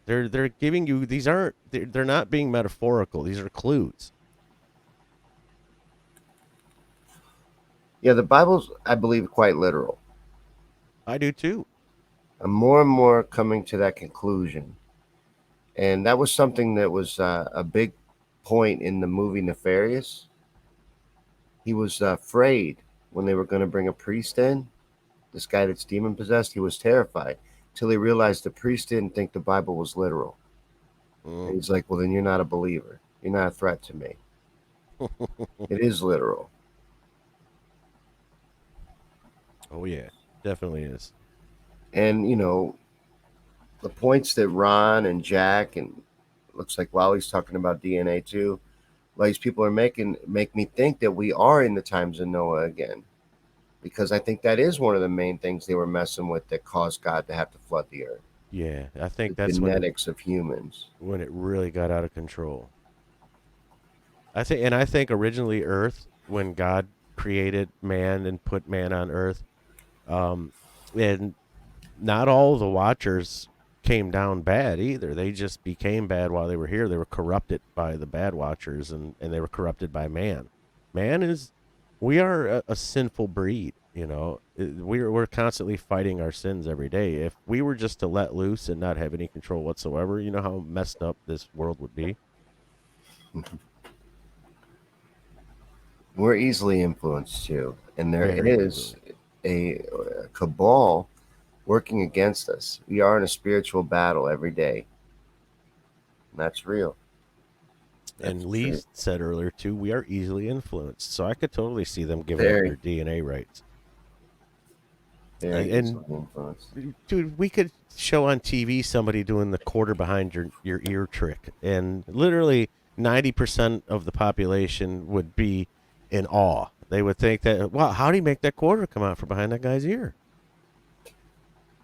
They're giving you, they're not being metaphorical. These are clues. Yeah, the Bible's, I believe, quite literal. I do too. I'm more and more coming to that conclusion. And that was something that was a big point in the movie Nefarious. He was afraid when they were going to bring a priest in, this guy that's demon possessed. He was terrified till he realized the priest didn't think the Bible was literal. And he's like, well, then you're not a believer. You're not a threat to me. It is literal. Oh, yeah, definitely is. And, you know, the points that Ron and Jack, and looks like Wally's talking about DNA too, like these people are making, make me think that we are in the times of Noah again. because I think that is one of the main things they were messing with that caused God to have to flood the earth. Yeah, I think The that's genetics of humans. when it really got out of control. I think originally Earth, when God created man and put man on Earth, and not all the Watchers came down bad either. They just became bad while they were here. They were corrupted by the bad Watchers, and they were corrupted by man. We are a sinful breed. You know, we're constantly fighting our sins every day. If we were just to let loose and not have any control whatsoever, you know how messed up this world would be. We're easily influenced too, and there Very is a cabal working against us. We are in a spiritual battle every day. And that's real. And Lee said earlier too, we are easily influenced. So I could totally see them giving up their DNA rights. And dude, we could show on TV somebody doing the quarter behind your ear trick, and literally 90% of the population would be in awe. They would think that, wow, how do you make that quarter come out from behind that guy's ear?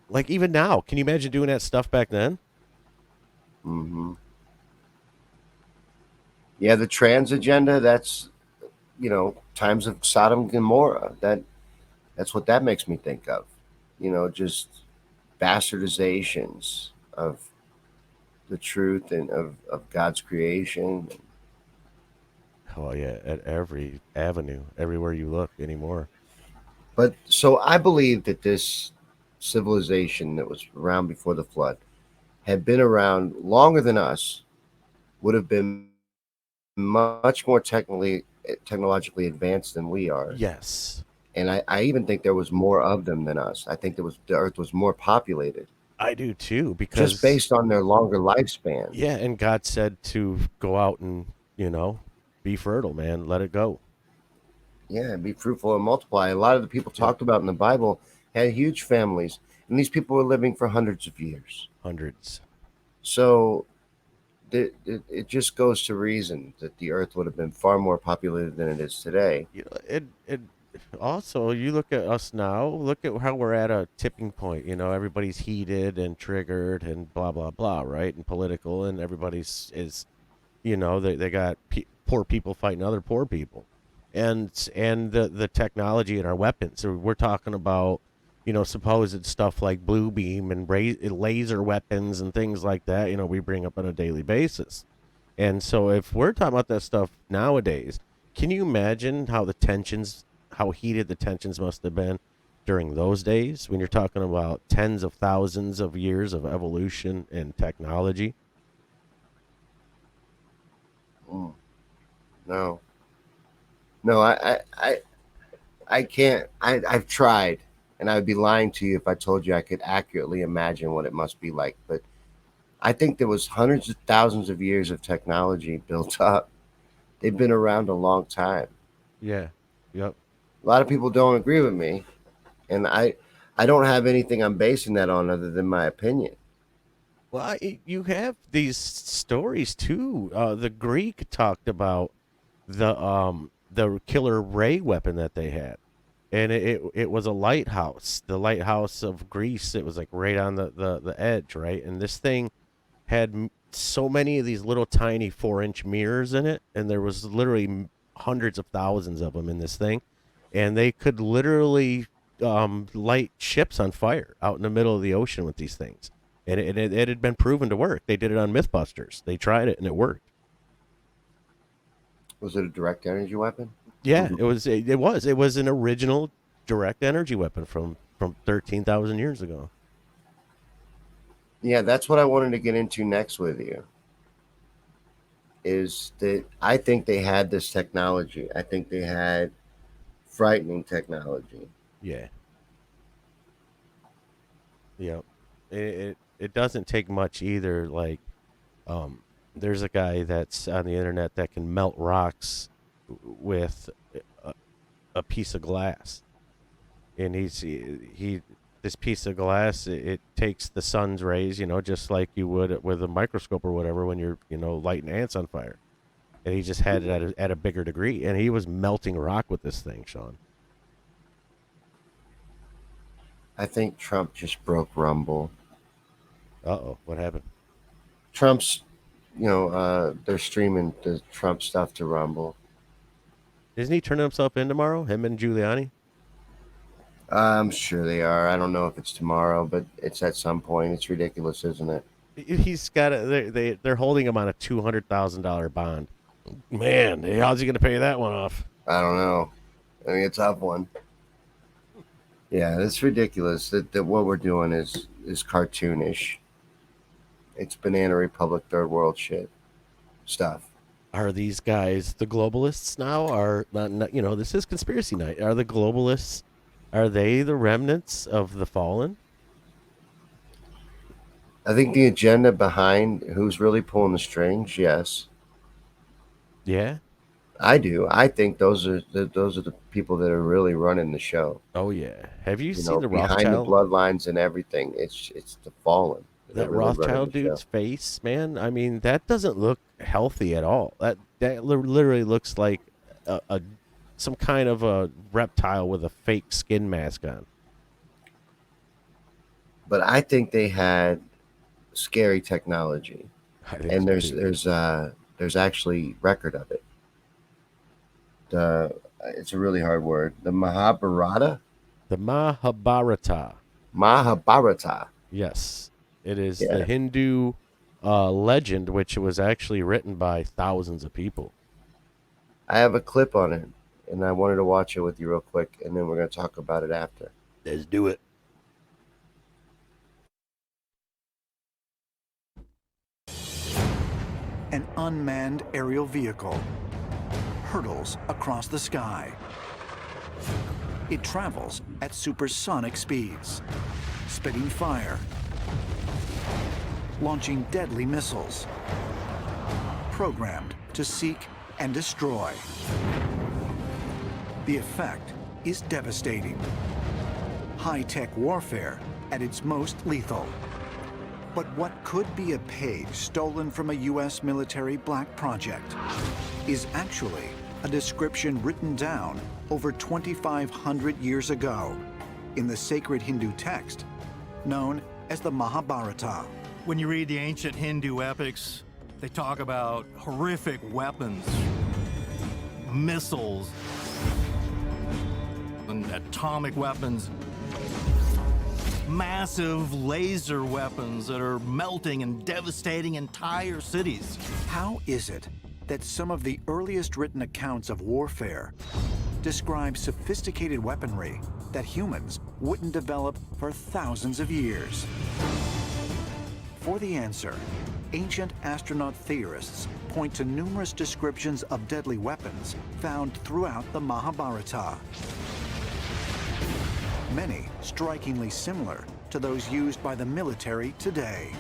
Like, even now, can you imagine doing that stuff back then? Mm-hmm. Yeah, the trans agenda, that's, times of Sodom and Gomorrah. That's what that makes me think of. Just bastardizations of the truth and of God's creation. Oh, yeah, at every avenue, everywhere you look anymore. But so I believe that this civilization that was around before the flood had been around longer than us, would have been much more technologically advanced than we are. Yes. And I even think there was more of them than us. I think the earth was more populated. I do too, because just based on their longer lifespan. Yeah, and God said to go out and, be fertile, man. Let it go. Yeah, be fruitful and multiply. A lot of the people talked about in the Bible had huge families, and these people were living for hundreds of years. Hundreds. So it just goes to reason that the earth would have been far more populated than it is today. It also, you look at us now, look at how we're at a tipping point. Everybody's heated and triggered and blah, blah, blah, right? And political, and everybody's they got poor people fighting other poor people. And the technology in our weapons. So we're talking about, supposed stuff like blue beam and laser weapons and things like that, we bring up on a daily basis. And so if we're talking about that stuff nowadays, can you imagine how heated the tensions must have been during those days when you're talking about tens of thousands of years of evolution and technology? No, I can't. I've tried, and I would be lying to you if I told you I could accurately imagine what it must be like. But I think there was hundreds of thousands of years of technology built up. They've been around a long time. Yeah. Yep. A lot of people don't agree with me, and I don't have anything I'm basing that on other than my opinion. Well, you have these stories too. The Greek talked about the killer ray weapon that they had, and it was a lighthouse, the lighthouse of Greece. It was like right on the edge, right? And this thing had so many of these little tiny 4-inch mirrors in it, and there was literally hundreds of thousands of them in this thing, and they could literally light ships on fire out in the middle of the ocean with these things. And it had been proven to work. They did it on Mythbusters. They tried it, and it worked. Was it a direct energy weapon? Yeah, it was. It was an original direct energy weapon from 13,000 years ago. Yeah, that's what I wanted to get into next with you. Is that I think they had this technology. I think they had frightening technology. Yeah. Yeah. It doesn't take much either. Like, there's a guy that's on the internet that can melt rocks with a piece of glass, and this piece of glass, it takes the sun's rays, just like you would with a microscope or whatever when you're lighting ants on fire, and he just had it at a bigger degree, and he was melting rock with this thing, Sean. I think Trump just broke Rumble. Uh-oh, what happened? Trump's, they're streaming the Trump stuff to Rumble. Isn't he turning himself in tomorrow? Him and Giuliani? I'm sure they are. I don't know if it's tomorrow, but it's at some point. It's ridiculous, isn't it? He's got they're holding him on a $200,000 bond. Man, how's he going to pay that one off? I don't know. I mean, it's a tough one. Yeah, it's ridiculous that what we're doing is cartoonish. It's Banana Republic third world shit stuff. Are these guys the globalists now? Are not this is conspiracy night. Are the globalists, are they the remnants of the fallen? I think the agenda behind who's really pulling the strings, yes. Yeah? I do. I think those are the people that are really running the show. Oh yeah. Have you seen the Rothschild? Behind the bloodlines and everything? It's the fallen. That really Rothschild dude's face, man. I mean, that doesn't look healthy at all. That literally looks like a some kind of a reptile with a fake skin mask on. But I think they had scary technology, and there's actually record of it. It's a really hard word. The Mahabharata. The Mahabharata. Mahabharata. Yes, it is the Hindu legend, which was actually written by thousands of people. I have a clip on it, and I wanted to watch it with you real quick, and then we're going to talk about it after. Let's do it. An unmanned aerial vehicle hurtles across the sky. It travels at supersonic speeds, spitting fire, launching deadly missiles, programmed to seek and destroy. The effect is devastating. High-tech warfare at its most lethal. But what could be a page stolen from a U.S. military black project is actually a description written down over 2,500 years ago in the sacred Hindu text known as the Mahabharata. When you read the ancient Hindu epics, they talk about horrific weapons, missiles, and atomic weapons, massive laser weapons that are melting and devastating entire cities. How is it that some of the earliest written accounts of warfare describe sophisticated weaponry that humans wouldn't develop for thousands of years? For the answer, ancient astronaut theorists point to numerous descriptions of deadly weapons found throughout the Mahabharata. Many strikingly similar to those used by the military today.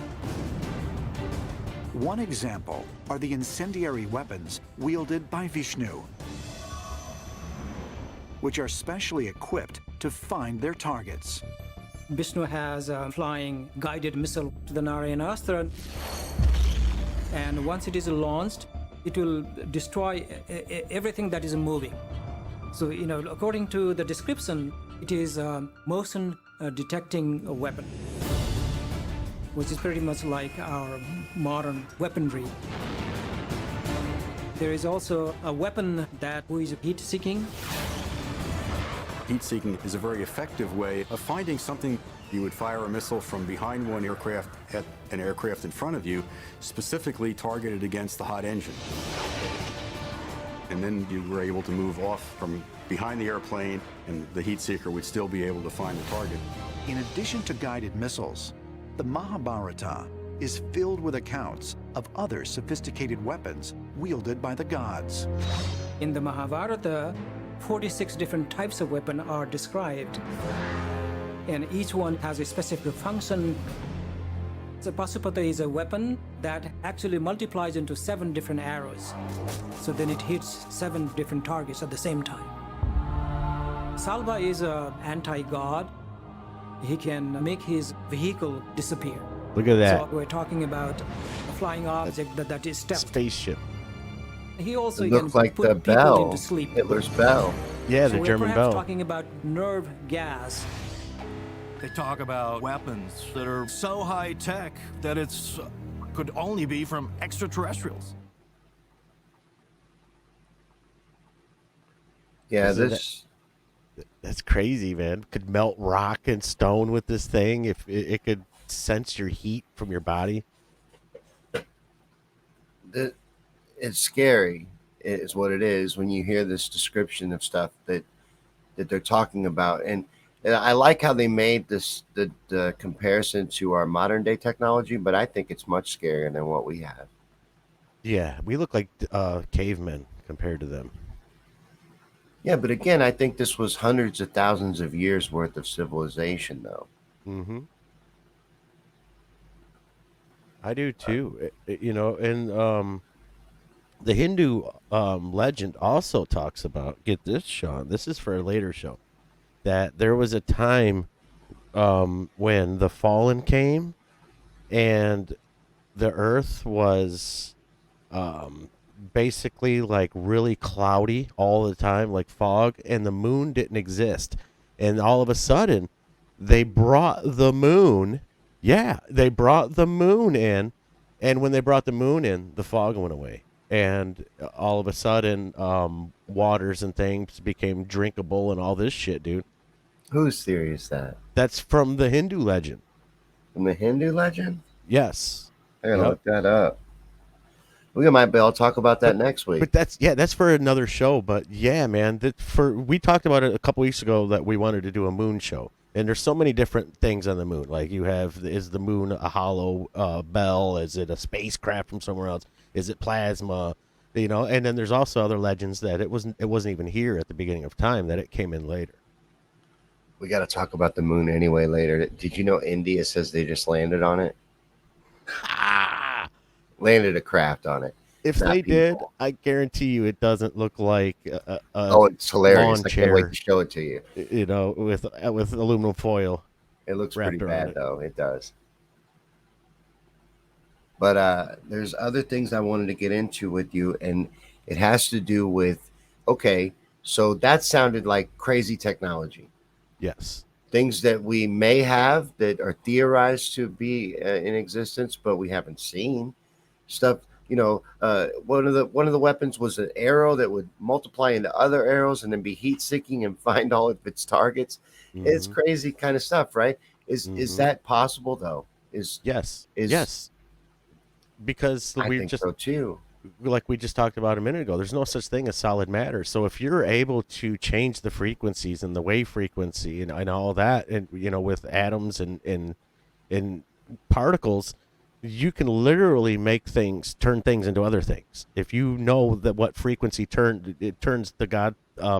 One example are the incendiary weapons wielded by Vishnu, which are specially equipped to find their targets. Vishnu has a flying guided missile to the Narayanastra, and once it is launched, it will destroy everything that is moving. So, according to the description, it is a motion detecting weapon, which is pretty much like our modern weaponry. There is also a weapon that is heat-seeking. Heat-seeking is a very effective way of finding something. You would fire a missile from behind one aircraft at an aircraft in front of you, specifically targeted against the hot engine. And then you were able to move off from behind the airplane, and the heat seeker would still be able to find the target. In addition to guided missiles, the Mahabharata is filled with accounts of other sophisticated weapons wielded by the gods. In the Mahabharata, 46 different types of weapon are described, and each one has a specific function. So Pasupata is a weapon that actually multiplies into 7 different arrows. So then it hits 7 different targets at the same time. Salva is an anti-god. He can make his vehicle disappear. Look at that. So we're talking about a flying object that is stealth. Spaceship. He also it can looks like put the people bell, into sleep. Hitler's bell. Yeah, so the we're German perhaps bell. talking about nerve gas. They talk about weapons that are so high tech that could only be from extraterrestrials. Yeah, that's crazy, man. Could melt rock and stone with this thing if it could sense your heat from your body. It's scary, is what it is when you hear this description of stuff that they're talking about. And I like how they made the comparison to our modern day technology, but I think it's much scarier than what we have. Yeah, we look like cavemen compared to them. Yeah, but again, I think this was hundreds of thousands of years worth of civilization, though. Mm-hmm. I do too. And the Hindu legend also talks about, get this, Sean, this is for a later show, that there was a time when the fallen came and the earth was basically like really cloudy all the time, like fog, and the moon didn't exist. And all of a sudden, they brought the moon. Yeah, they brought the moon in. And when they brought the moon in, the fog went away. And all of a sudden, waters and things became drinkable and all this shit, dude. Whose theory is that? That's from the Hindu legend. From the Hindu legend? Yes. I gotta look that up. We might be able to talk about that next week. But that's for another show. But yeah, man, we talked about it a couple weeks ago that we wanted to do a moon show. And there's so many different things on the moon. Like you have, is the moon a hollow bell? Is it a spacecraft from somewhere else? Is it plasma? And then there's also other legends that it wasn't even here at the beginning of time, that it came in later. We got to talk about the moon anyway later. Did you know India says they just landed on it? Landed a craft on it. If they did, I guarantee you it doesn't look like it's hilarious. I can't wait to show it to you. With aluminum foil. It looks pretty bad, though. It does. But there's other things I wanted to get into with you, and it has to do with, okay, so that sounded like crazy technology. Yes. Things that we may have that are theorized to be in existence, but we haven't seen. Stuff, one of the weapons was an arrow that would multiply into other arrows and then be heat seeking and find all of its targets. Mm-hmm. It's crazy kind of stuff, right? Is that possible though? Yes. Because I think so too. Like we just talked about a minute ago, there's no such thing as solid matter. So if you're able to change the frequencies and the wave frequency and all that, and with atoms and particles, you can literally turn things into other things. If you know that what frequency turns the God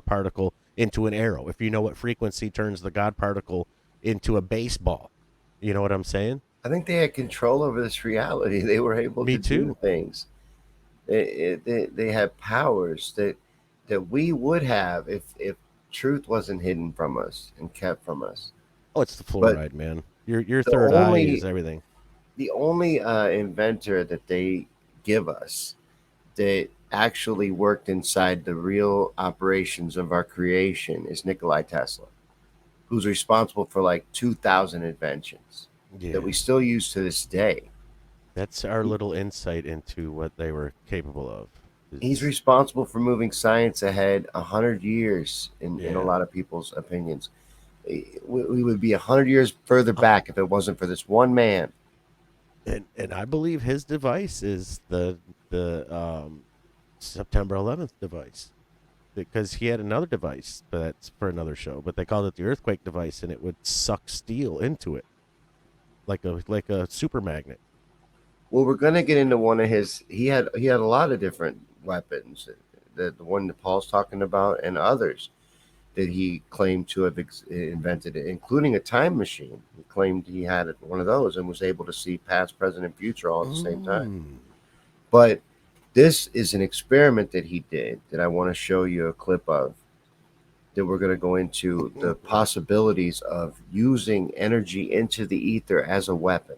particle into an arrow. If you know what frequency turns the God particle into a baseball. You know what I'm saying? I think they had control over this reality. They were able to do things. They have powers that we would have if truth wasn't hidden from us and kept from us. Oh, it's the fluoride, man. Your third eye is everything. The only inventor that they give us that actually worked inside the real operations of our creation is Nikola Tesla, who's responsible for like 2,000 inventions that we still use to this day. That's our little insight into what they were capable of. He's responsible for moving science ahead 100 years in a lot of people's opinions. We would be 100 years further back if it wasn't for this one man. And I believe his device is the September 11th device, because he had another device that's for another show, but they called it the earthquake device, and it would suck steel into it like a super magnet. Well, we're gonna get into one of his. He had a lot of different weapons. The one that Paul's talking about, and others that he claimed to have invented, including a time machine. He claimed he had one of those and was able to see past, present, and future all at the same time. But this is an experiment that he did that I want to show you a clip of, that we're going to go into the possibilities of using energy into the ether as a weapon.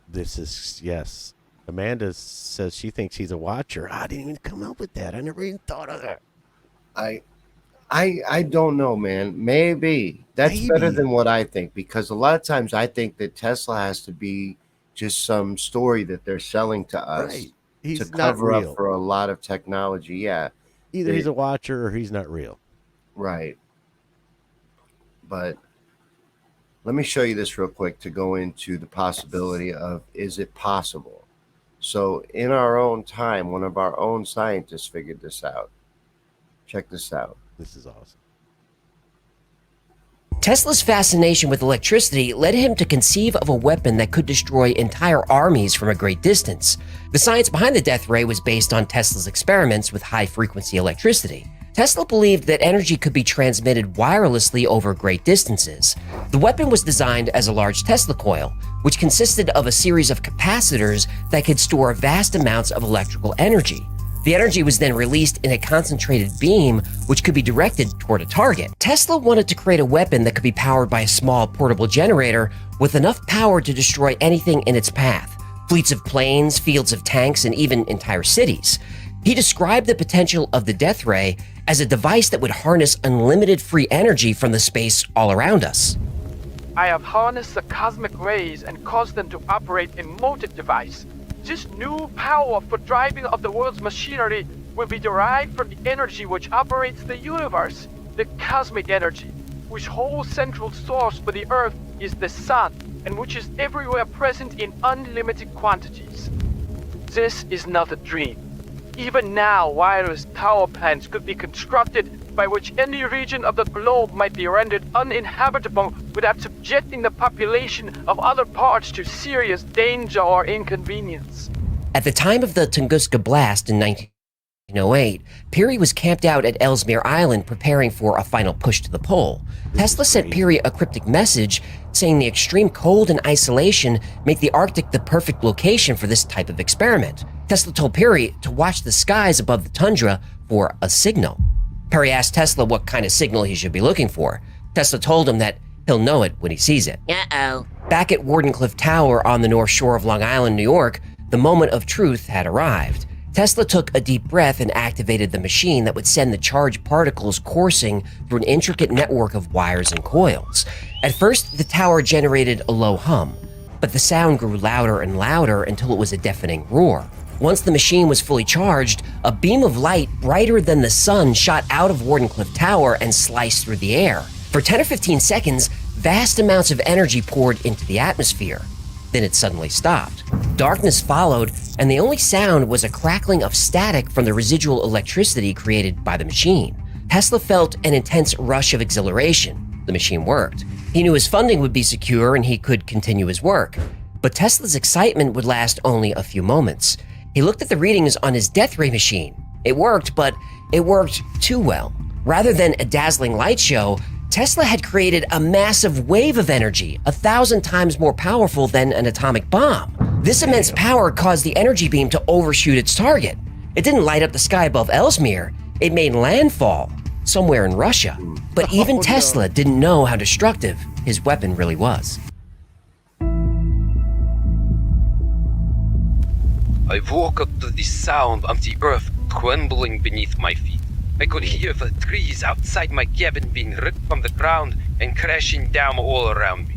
This is, yes. Amanda says she thinks he's a watcher. I didn't even come up with that. I never even thought of that. I don't know, man. Maybe that's better than what I think, because a lot of times I think that Tesla has to be just some story that they're selling to us to cover up for a lot of technology. Yeah. Either he's a watcher or he's not real. Right. But let me show you this real quick to go into the possibility of, is it possible? So in our own time, one of our own scientists figured this out. Check this out. This is awesome. Tesla's fascination with electricity led him to conceive of a weapon that could destroy entire armies from a great distance. The science behind the death ray was based on Tesla's experiments with high-frequency electricity. Tesla believed that energy could be transmitted wirelessly over great distances. The weapon was designed as a large Tesla coil, which consisted of a series of capacitors that could store vast amounts of electrical energy. The energy was then released in a concentrated beam, which could be directed toward a target. Tesla wanted to create a weapon that could be powered by a small portable generator with enough power to destroy anything in its path: fleets of planes, fields of tanks, and even entire cities. He described the potential of the death ray as a device that would harness unlimited free energy from the space all around us. I have harnessed the cosmic rays and caused them to operate a motive device. This new power for driving of the world's machinery will be derived from the energy which operates the universe, the cosmic energy, whose whole central source for the Earth is the sun, and which is everywhere present in unlimited quantities. This is not a dream. Even now, wireless power plants could be constructed by which any region of the globe might be rendered uninhabitable without subjecting the population of other parts to serious danger or inconvenience. At the time of the Tunguska blast in 1908, Peary was camped out at Ellesmere Island preparing for a final push to the pole. Tesla sent Peary a cryptic message saying the extreme cold and isolation make the Arctic the perfect location for this type of experiment. Tesla told Peary to watch the skies above the tundra for a signal. Peary asked Tesla what kind of signal he should be looking for. Tesla told him that he'll know it when he sees it. Uh-oh. Back at Wardenclyffe Tower on the North Shore of Long Island, New York, the moment of truth had arrived. Tesla took a deep breath and activated the machine that would send the charged particles coursing through an intricate network of wires and coils. At first, the tower generated a low hum, but the sound grew louder and louder until it was a deafening roar. Once the machine was fully charged, a beam of light brighter than the sun shot out of Wardenclyffe Tower and sliced through the air. For 10 or 15 seconds, vast amounts of energy poured into the atmosphere. Then it suddenly stopped. Darkness followed, and the only sound was a crackling of static from the residual electricity created by the machine. Tesla felt an intense rush of exhilaration. The machine worked. He knew his funding would be secure and he could continue his work. But Tesla's excitement would last only a few moments. He looked at the readings on his death ray machine. It worked, but it worked too well. Rather than a dazzling light show, Tesla had created a massive wave of energy, 1,000 times more powerful than an atomic bomb. This immense power caused the energy beam to overshoot its target. It didn't light up the sky above Ellesmere. It made landfall somewhere in Russia. But even Tesla didn't know how destructive his weapon really was. I woke up to the sound of the earth trembling beneath my feet. I could hear the trees outside my cabin being ripped from the ground and crashing down all around me.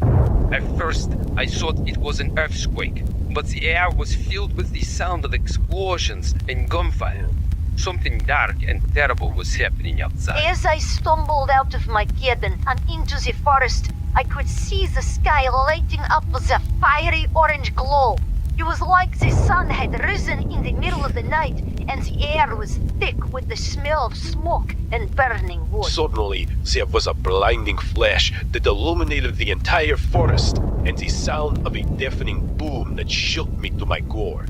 At first, I thought it was an earthquake, but the air was filled with the sound of explosions and gunfire. Something dark and terrible was happening outside. As I stumbled out of my cabin and into the forest, I could see the sky lighting up with a fiery orange glow. It was like the sun had risen in the middle of the night, and the air was thick with the smell of smoke and burning wood. Suddenly, there was a blinding flash that illuminated the entire forest, and the sound of a deafening boom that shook me to my core.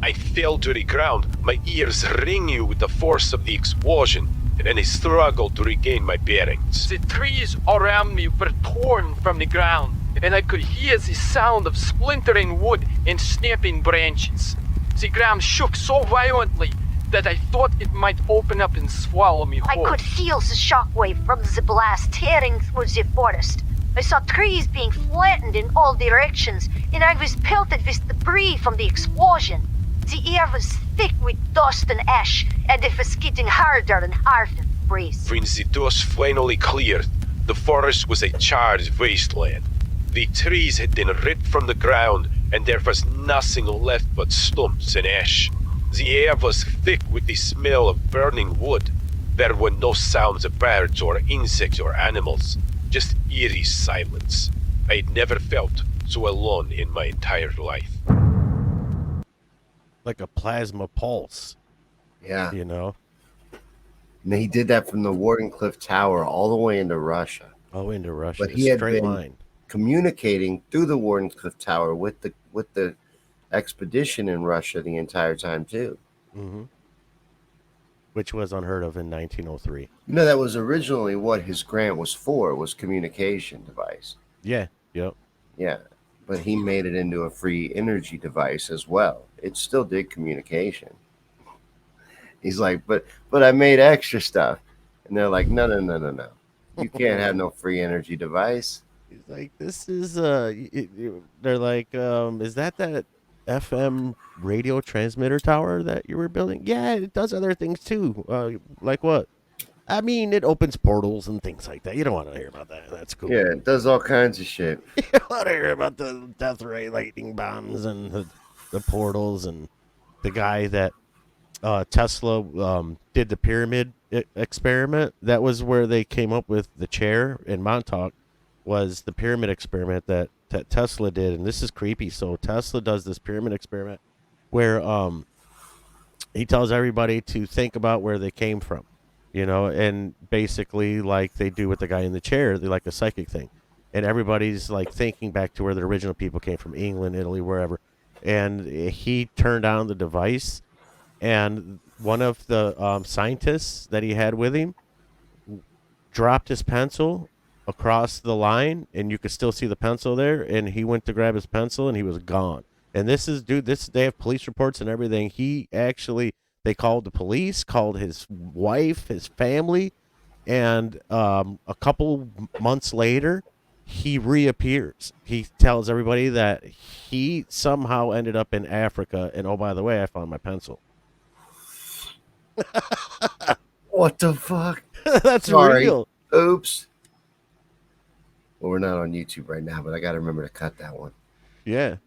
I fell to the ground, my ears ringing with the force of the explosion, and I struggled to regain my bearings. The trees around me were torn from the ground, and I could hear the sound of splintering wood and snapping branches. The ground shook so violently that I thought it might open up and swallow me whole. I could feel the shockwave from the blast tearing through the forest. I saw trees being flattened in all directions, and I was pelted with debris from the explosion. The air was thick with dust and ash, and it was getting harder and harder. breeze. When the dust finally cleared, the forest was a charred wasteland. The trees had been ripped from the ground, and there was nothing left but stumps and ash. The air was thick with the smell of burning wood. There were no sounds of birds or insects or animals, just eerie silence. I'd never felt so alone in my entire life. Like a plasma pulse. Yeah. You know? And he did that from the Wardenclyffe Tower all the way into Russia. Oh, into Russia. But he had Straight been line. communicating through the Wardenclyffe Tower with the expedition in Russia the entire time too. Mm-hmm. Which was unheard of in 1903. You know, that was originally what his grant was for, was communication device. Yeah. Yep. Yeah. But he made it into a free energy device as well. It still did communication. He's like, but I made extra stuff. And they're like, no. You can't have no free energy device. He's like, this is they're like, is that FM radio transmitter tower that you were building? Yeah, it does other things too. Like what? I mean, it opens portals and things like that. You don't want to hear about that. That's cool. Yeah, it does all kinds of shit. You don't want to hear about the death ray lightning bombs and the portals and the guy that Tesla did the pyramid experiment. That was where they came up with the chair in Montauk, was the pyramid experiment that Tesla did. And this is creepy. So Tesla does this pyramid experiment where he tells everybody to think about where they came from, you know, and basically like they do with the guy in the chair, they like a psychic thing. And everybody's like thinking back to where the original people came from, England, Italy, wherever. And he turned on the device, and one of the scientists that he had with him dropped his pencil across the line, and you could still see the pencil there, and he went to grab his pencil, and he was gone. And this is, dude, they have police reports and everything. They called the police, called his wife, his family, and a couple months later, he reappears. He tells everybody that he somehow ended up in Africa, and oh, by the way, I found my pencil. What the fuck? That's Sorry. real. Oops. Well, we're not on YouTube right now, but I got to remember to cut that one. Yeah,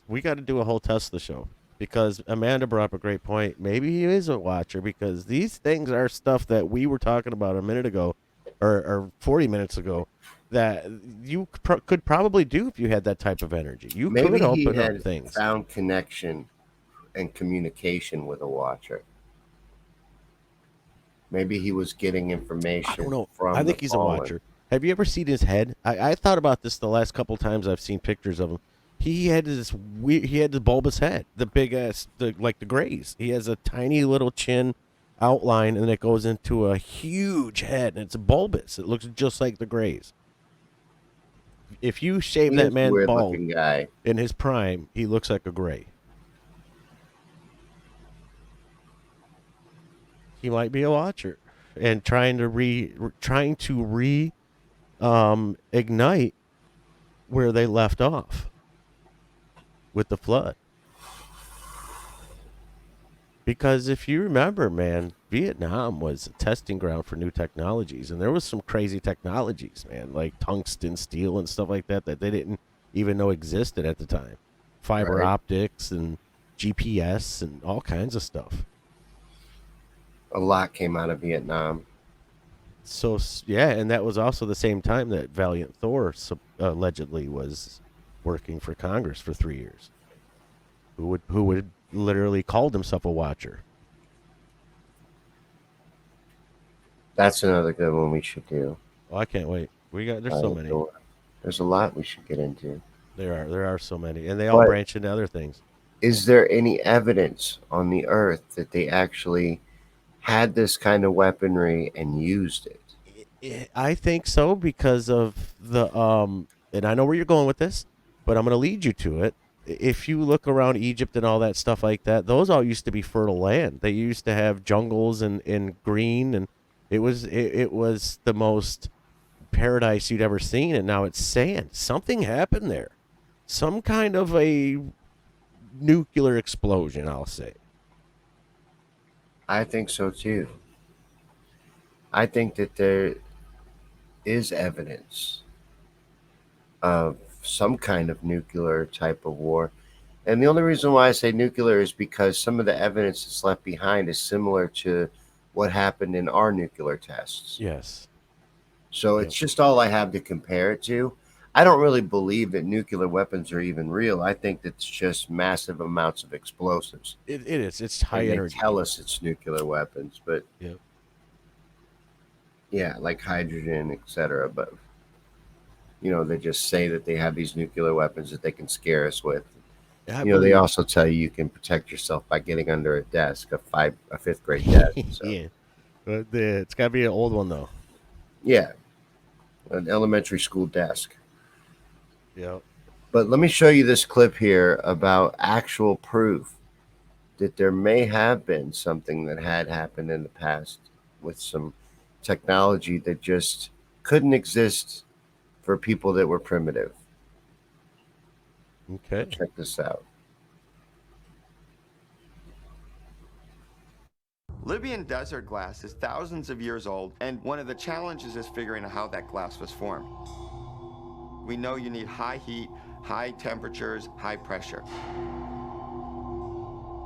we got to do a whole Tesla show, because Amanda brought up a great point. Maybe he is a watcher, because these things are stuff that we were talking about a minute ago or 40 minutes ago that you could probably do if you had that type of energy. You Maybe could he open had up things. found connection and communication with a watcher. Maybe he was getting information. I don't know. From I think he's fallen. a watcher. Have you ever seen his head? I thought about this the last couple times I've seen pictures of him. He had this bulbous head, the big ass, like the Greys. He has a tiny little chin outline, and it goes into a huge head, and it's bulbous. It looks just like the Greys. If you shave that man bald guy in his prime, he looks like a Grey. He might be a watcher and trying to ignite where they left off with the flood. Because if you remember, man, Vietnam was a testing ground for new technologies, and there was some crazy technologies, man, like tungsten steel and stuff like that they didn't even know existed at the time. Fiber optics and GPS and all kinds of stuff. A lot came out of Vietnam. So, yeah, and that was also the same time that Valiant Thor allegedly was working for Congress for 3 years. Who would literally called himself a watcher. That's another good one we should do. Oh, I can't wait. There's so many. There's a lot we should get into. There are so many, and they all branch into other things. Is there any evidence on the Earth that they actually had this kind of weaponry and used it? I think so, because of the and I know where you're going with this, but I'm going to lead you to it. If you look around Egypt and all that stuff like that, those all used to be fertile land. They used to have jungles and green, and it was the most paradise you'd ever seen, and now it's sand. Something happened there. Some kind of a nuclear explosion, I'll say. I think so too. I think that there is evidence of some kind of nuclear type of war. And the only reason why I say nuclear is because some of the evidence that's left behind is similar to what happened in our nuclear tests. Yes. So it's just all I have to compare it to. I don't really believe that nuclear weapons are even real. I think it's just massive amounts of explosives. It is. It's high and energy. They tell us it's nuclear weapons, but yep. Yeah, like hydrogen, etc. But they just say that they have these nuclear weapons that they can scare us with. They also tell you can protect yourself by getting under a desk, a fifth grade desk. So. Yeah, but it's got to be an old one though. Yeah, an elementary school desk. Yep. But let me show you this clip here about actual proof that there may have been something that had happened in the past with some technology that just couldn't exist for people that were primitive. Okay. So check this out. Libyan desert glass is thousands of years old, and one of the challenges is figuring out how that glass was formed. We know you need high heat, high temperatures, high pressure.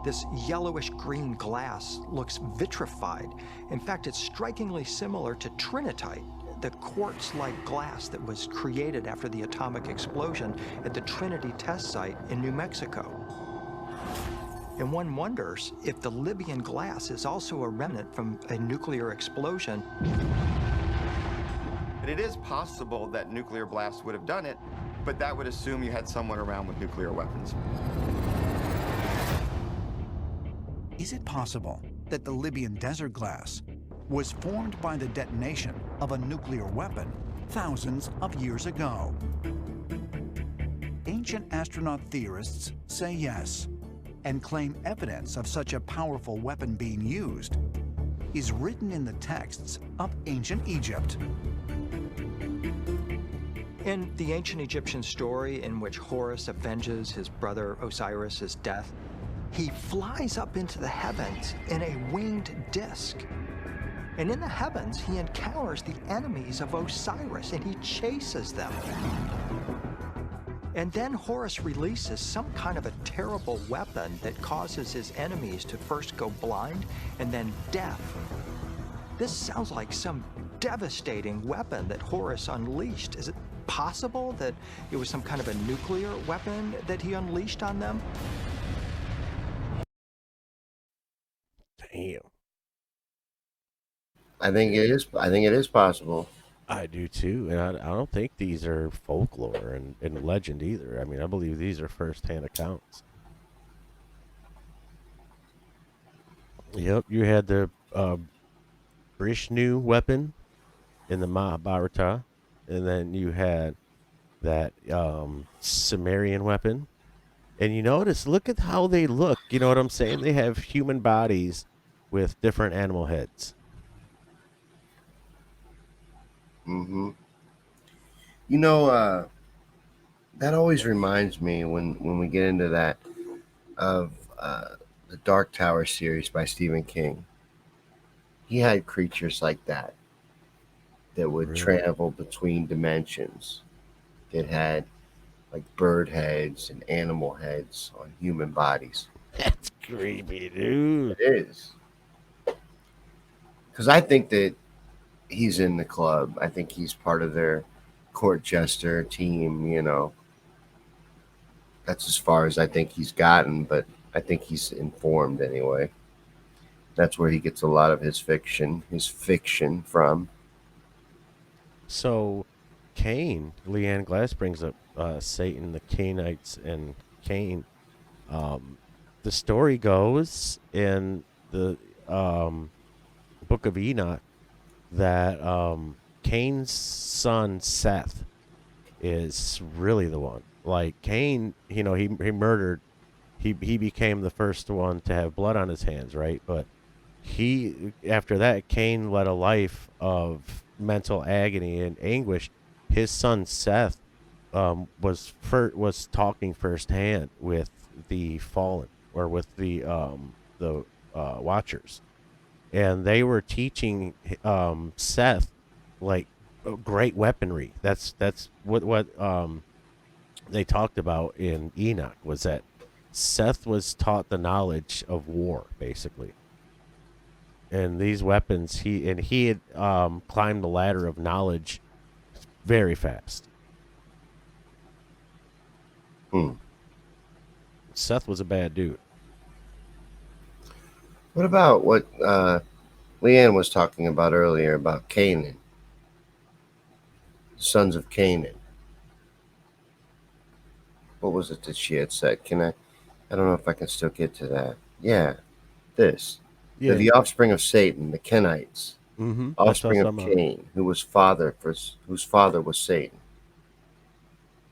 This yellowish green glass looks vitrified. In fact, it's strikingly similar to trinitite, the quartz-like glass that was created after the atomic explosion at the Trinity test site in New Mexico. And one wonders if the Libyan glass is also a remnant from a nuclear explosion. And it is possible that nuclear blasts would have done it, but that would assume you had someone around with nuclear weapons. Is it possible that the Libyan desert glass was formed by the detonation of a nuclear weapon thousands of years ago? Ancient astronaut theorists say yes, and claim evidence of such a powerful weapon being used is written in the texts of ancient Egypt. In the ancient Egyptian story in which Horus avenges his brother Osiris' death, he flies up into the heavens in a winged disc. And in the heavens, he encounters the enemies of Osiris and he chases them. And then Horus releases some kind of a terrible weapon that causes his enemies to first go blind and then deaf. This sounds like some devastating weapon that Horus unleashed. Is it possible that it was some kind of a nuclear weapon that he unleashed on them? Damn. I think it is possible. I do too, and I don't think these are folklore and legend either. I mean, I believe these are first-hand accounts. Yep, you had the Brishnu weapon in the Mahabharata, and then you had that Sumerian weapon. And you notice, look at how they look. You know what I'm saying? They have human bodies with different animal heads. Mm-hmm. That always reminds me when we get into that of the Dark Tower series by Stephen King. He had creatures like that would travel between dimensions. That had like bird heads and animal heads on human bodies. That's creepy, dude. It is. Because I think that he's in the club. I think he's part of their court jester team, That's as far as I think he's gotten, but I think he's informed anyway. That's where he gets a lot of his fiction from. So, Cain, Leanne Glass brings up Satan, the Cainites, and Cain. The story goes in the Book of Enoch that Cain's son Seth is really the one. Like Cain, he murdered. He became the first one to have blood on his hands, right? But after that, Cain led a life of mental agony and anguish. His son Seth was talking firsthand with the fallen, or with the Watchers, and they were teaching Seth like great weaponry. That's what they talked about in Enoch, was that Seth was taught the knowledge of war, basically. And these weapons, he had climbed the ladder of knowledge very fast. Seth was a bad dude. What about what Leanne was talking about earlier about Canaan? Sons of Canaan. What was it that she had said? I don't know if I can still get to that. Yeah, this. Yeah. The offspring of Satan, the Kenites. Mm-hmm. Offspring of Cain, whose father was Satan.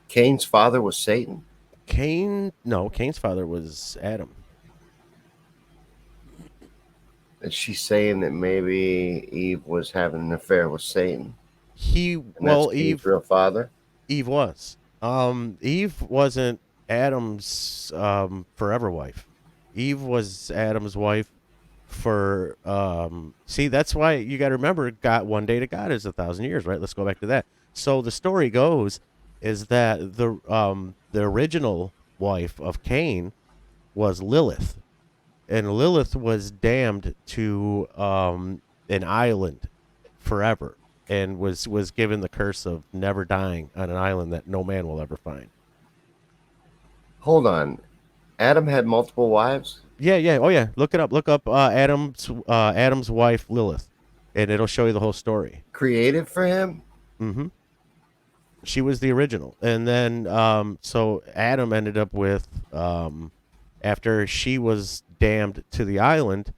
Cain's father was Satan? Cain's father was Adam. Is she saying that maybe Eve was having an affair with Satan? Eve, Cain's real father? Eve was. Eve wasn't Adam's forever wife. Eve was Adam's wife for see, that's why you got to remember, God, one day to God is 1,000 years, right? Let's go back to that. So the story goes is that the original wife of Cain was Lilith, and Lilith was damned to an island forever, and was given the curse of never dying on an island that no man will ever find. Hold on. Adam had multiple wives? Yeah. Oh, yeah. Look it up. Look up Adam's wife, Lilith, and it'll show you the whole story. Created for him? Mm-hmm. She was the original. And then, so Adam ended up with, after she was damned to the island,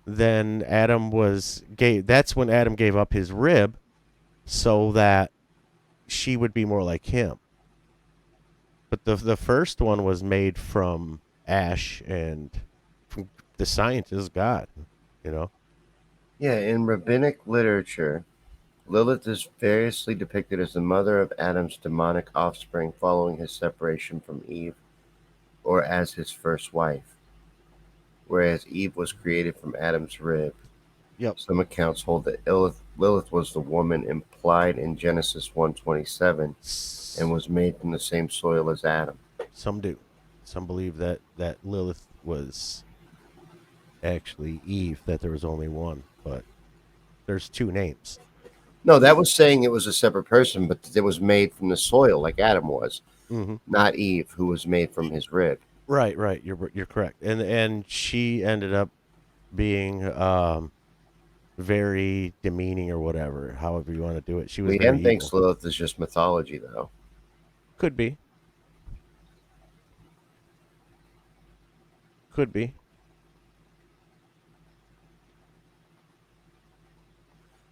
then that's when Adam gave up his rib so that she would be more like him. But the first one was made from ash and from the scientist God, you know? Yeah, in rabbinic literature, Lilith is variously depicted as the mother of Adam's demonic offspring following his separation from Eve, or as his first wife, whereas Eve was created from Adam's rib. Yep. Some accounts hold that Lilith was the woman implied in Genesis 1:27 and was made from the same soil as Adam. Some do. Some believe that Lilith was actually Eve, that there was only one, but there's two names. No, that was saying it was a separate person, but it was made from the soil like Adam was, not Eve, who was made from his rib. Right. You're correct. And she ended up being very demeaning or whatever, however you want to do it. She was very evil. Thinks Lilith is just mythology, though. Could be.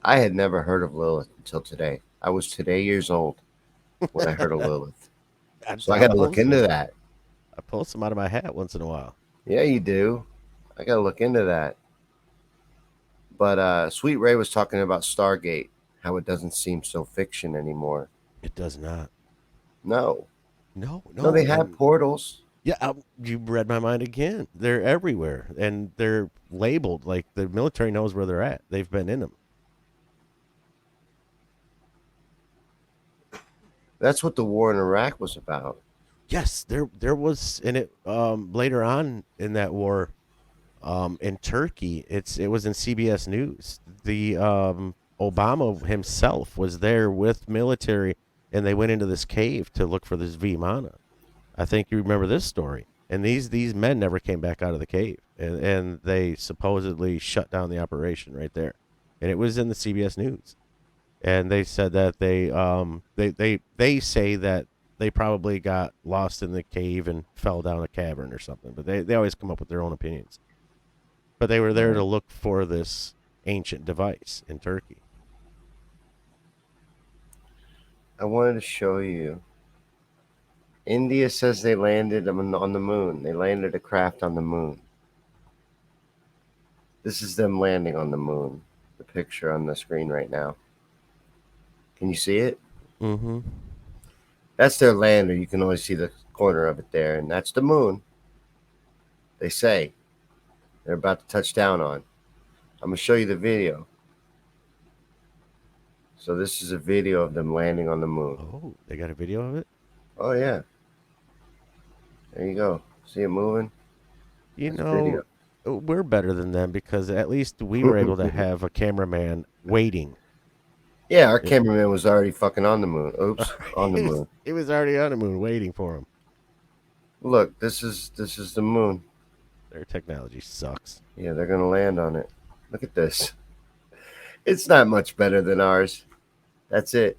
I had never heard of Lilith until today. I was today years old when I heard of Lilith. So I got to look into that. I pull some out of my hat once in a while. Yeah, you do. I got to look into that. But Sweet Ray was talking about Stargate, how it doesn't seem so fiction anymore. It does not. No. No, they have portals. Yeah, you read my mind again. They're everywhere, and they're labeled. Like, the military knows where they're at. They've been in them. That's what the war in Iraq was about. Yes, there was in it later on in that war in Turkey. It was in CBS News. The Obama himself was there with military, and they went into this cave to look for this Vimana. I think you remember this story. And these men never came back out of the cave, and they supposedly shut down the operation right there. And it was in the CBS News. And they said that they say that they probably got lost in the cave and fell down a cavern or something. But they always come up with their own opinions. But they were there to look for this ancient device in Turkey. I wanted to show you. India says they landed on the moon. They landed a craft on the moon. This is them landing on the moon. The picture on the screen right now. Can you see it? Mm-hmm. That's their lander. You can only see the corner of it there, and that's the moon. They say they're about to touch down on. I'm gonna show you the video. So this is a video of them landing on the moon. Oh, they got a video of it? Oh yeah. There you go. See it moving? You That's know, video. we're better than them because at least we were able to have a cameraman waiting. Yeah, our cameraman was already fucking on the moon. Oops, on the moon. He was already on the moon waiting for him. Look, this is the moon. Their technology sucks. Yeah, they're gonna land on it. Look at this. It's not much better than ours. That's it.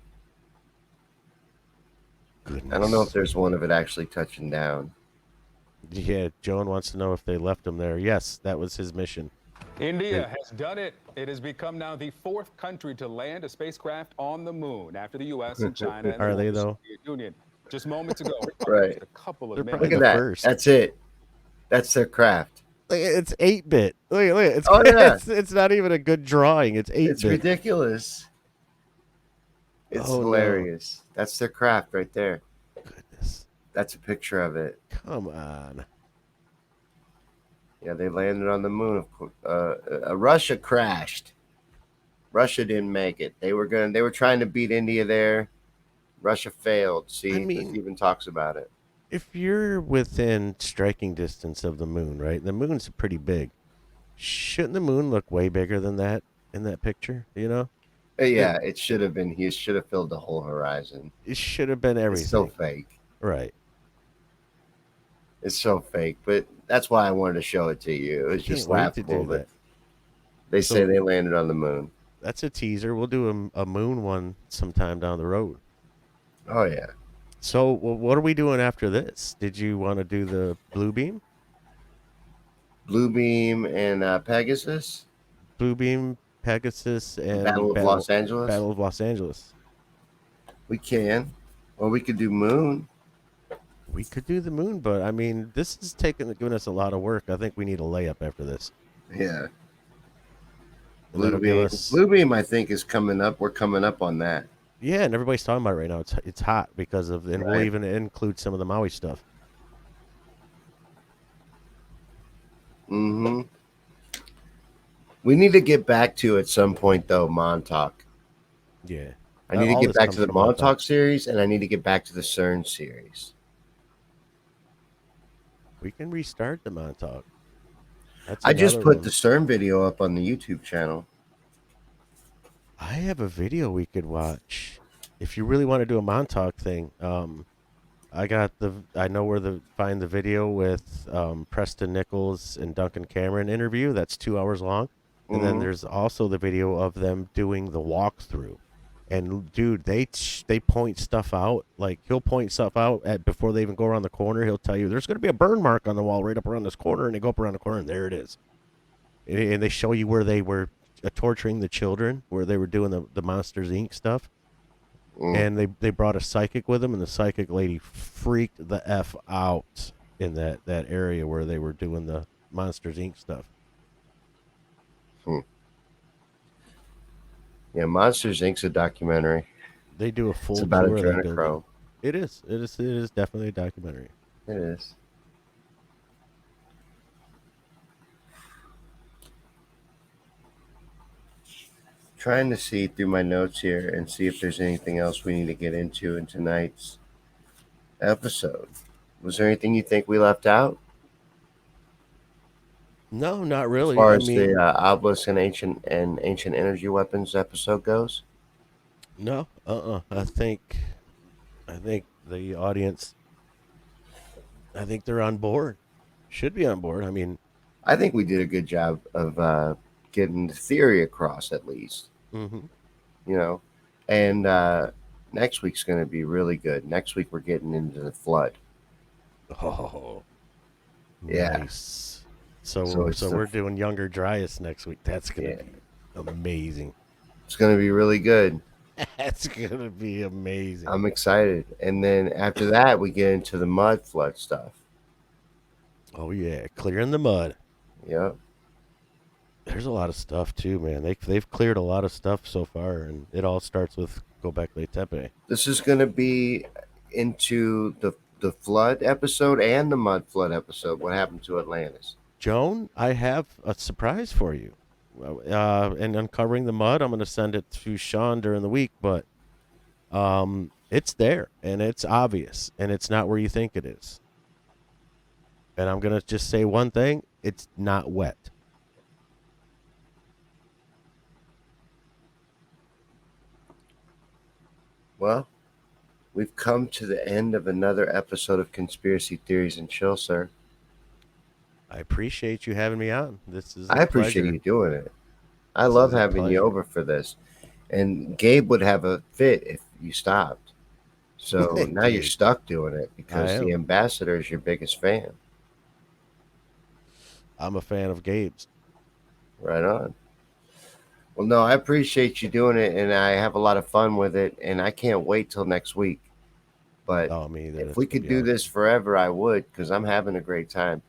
Goodness. I don't know if there's one of it actually touching down. Yeah, Joan wants to know if they left him there. Yes, that was his mission. India has done it. It has become now the 4th country to land a spacecraft on the moon after the U.S. and China and Are the they, former though? Soviet Union. Just moments ago, Right. just a couple of They're minutes. probably Look at that. first. That's it. That's their craft. Look, it's 8-bit. Look, it's, Oh, yeah. it's not even a good drawing. It's 8-bit. It's ridiculous. It's Oh, no. hilarious. That's their craft right there. Goodness. That's a picture of it. Come on. Yeah, they landed on the moon. Of course, Russia crashed. Russia didn't make it. They were trying to beat India there. Russia failed. See, this even talks about it. If you're within striking distance of the moon, right? The moon's pretty big. Shouldn't the moon look way bigger than that in that picture? You know? Yeah, it should have been. He should have filled the whole horizon. It should have been everything. It's so fake. Right. It's so fake, but that's why I wanted to show it to you. It was just laughable. But they say they landed on the moon. That's a teaser. We'll do a moon one sometime down the road. Oh yeah. So, what are we doing after this? Did you want to do the blue beam? Blue beam and Pegasus. Blue beam, Pegasus, and Battle of Los Angeles. Battle of Los Angeles. We can, or we could do moon. We could do the moon, but I mean, this is giving us a lot of work. I think we need a layup after this. Yeah. Blue beam. Blue beam, I think, is coming up. We're coming up on that. Yeah, and everybody's talking about it right now. It's hot because of, and we'll even include some of the Maui stuff. Mm-hmm. We need to get back to at some point though, Montauk. Yeah. I need to get back to the Montauk series, and I need to get back to the CERN series. We can restart the Montauk. I just put the CERN video up on the YouTube channel. I have a video we could watch. If you really want to do a Montauk thing, I know where to find the video with Preston Nichols and Duncan Cameron interview. That's 2 hours long. And then there's also the video of them doing the walkthrough. And dude, they point stuff out. Like he'll point stuff out before they even go around the corner. He'll tell you there's going to be a burn mark on the wall right up around this corner, and they go up around the corner, and there it is. And they show you where they were torturing the children, where they were doing the Monsters Inc. stuff. And they brought a psychic with them, and the psychic lady freaked the F out in that area where they were doing the Monsters Inc. stuff. Yeah, Monsters Inc.'s a documentary. They do a full It's about tour of that building. adrenochrome. It is definitely a documentary. It is. Trying to see through my notes here and see if there's anything else we need to get into in tonight's episode. Was there anything you think we left out? No, not really. As far as the Obelisk and ancient energy weapons episode goes? No, I think the audience, I think they're on board. Should be on board. I mean, I think we did a good job of getting the theory across, at least. Mm-hmm. You know, and next week's going to be really good. Next week we're getting into the flood. Oh, yeah. Nice. So it's we're doing Younger Dryas next week. That's gonna be amazing. It's going to be really good. That's gonna be amazing. I'm excited. And then after that, we get into the mud flood stuff. Oh yeah, clearing the mud. Yep. There's a lot of stuff too, man. They've cleared a lot of stuff so far, and it all starts with Göbekli Tepe. This is going to be into the flood episode and the mud flood episode. What happened to Atlantis? Joan, I have a surprise for you. and uncovering the mud. I'm going to send it to Sean during the week, but it's there and it's obvious and it's not where you think it is. And I'm going to just say one thing. It's not wet. Well, we've come to the end of another episode of Conspiracy Theories and Chill, sir. I appreciate you having me on. This is I appreciate you doing it. I love having you over for this. And Gabe would have a fit if you stopped. So now you're stuck doing it because the ambassador is your biggest fan. I'm a fan of Gabe's. Right on. Well, no, I appreciate you doing it, and I have a lot of fun with it, and I can't wait till next week. But if we could do this forever, I would, because I'm having a great time.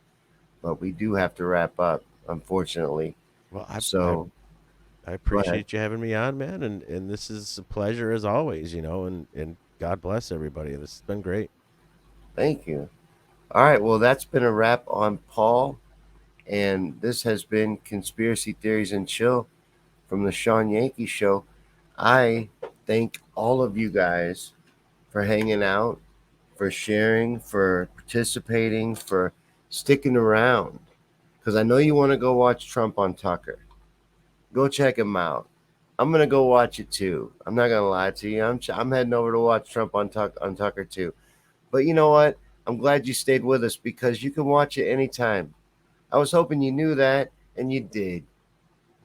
But we do have to wrap up, unfortunately. Well, I appreciate you having me on, man, and this is a pleasure as always, and God bless everybody. This has been great. Thank you. All right, well, that's been a wrap on Paul, and this has been Conspiracy Theories and Chill from the Sean Yankee Show. I thank all of you guys for hanging out, for sharing, for participating, for sticking around, because I know you want to go watch Trump on Tucker. Go check him out. I'm going to go watch it too. I'm not going to lie to you. I'm heading over to watch Trump on Tucker too. But you know what? I'm glad you stayed with us because you can watch it anytime. I was hoping you knew that, and you did.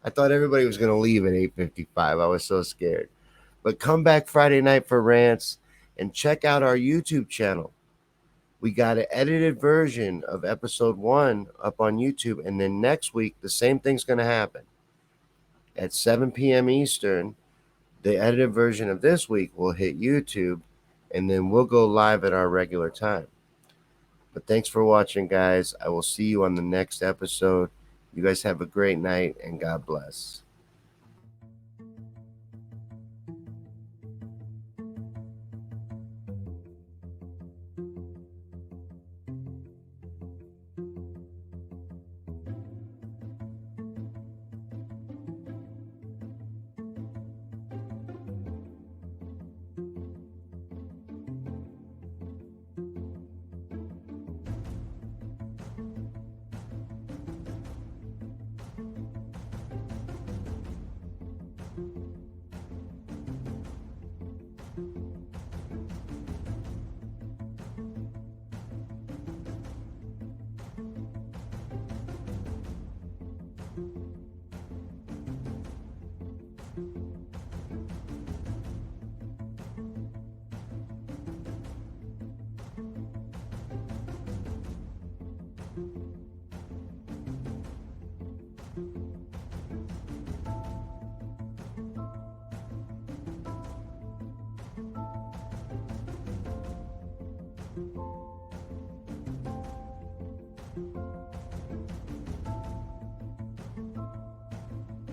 I thought everybody was going to leave at 8:55. I was so scared. But come back Friday night for rants and check out our YouTube channel. We got an edited version of episode 1 up on YouTube, and then next week, the same thing's going to happen. At 7 p.m. Eastern, the edited version of this week will hit YouTube, and then we'll go live at our regular time. But thanks for watching, guys. I will see you on the next episode. You guys have a great night, and God bless. you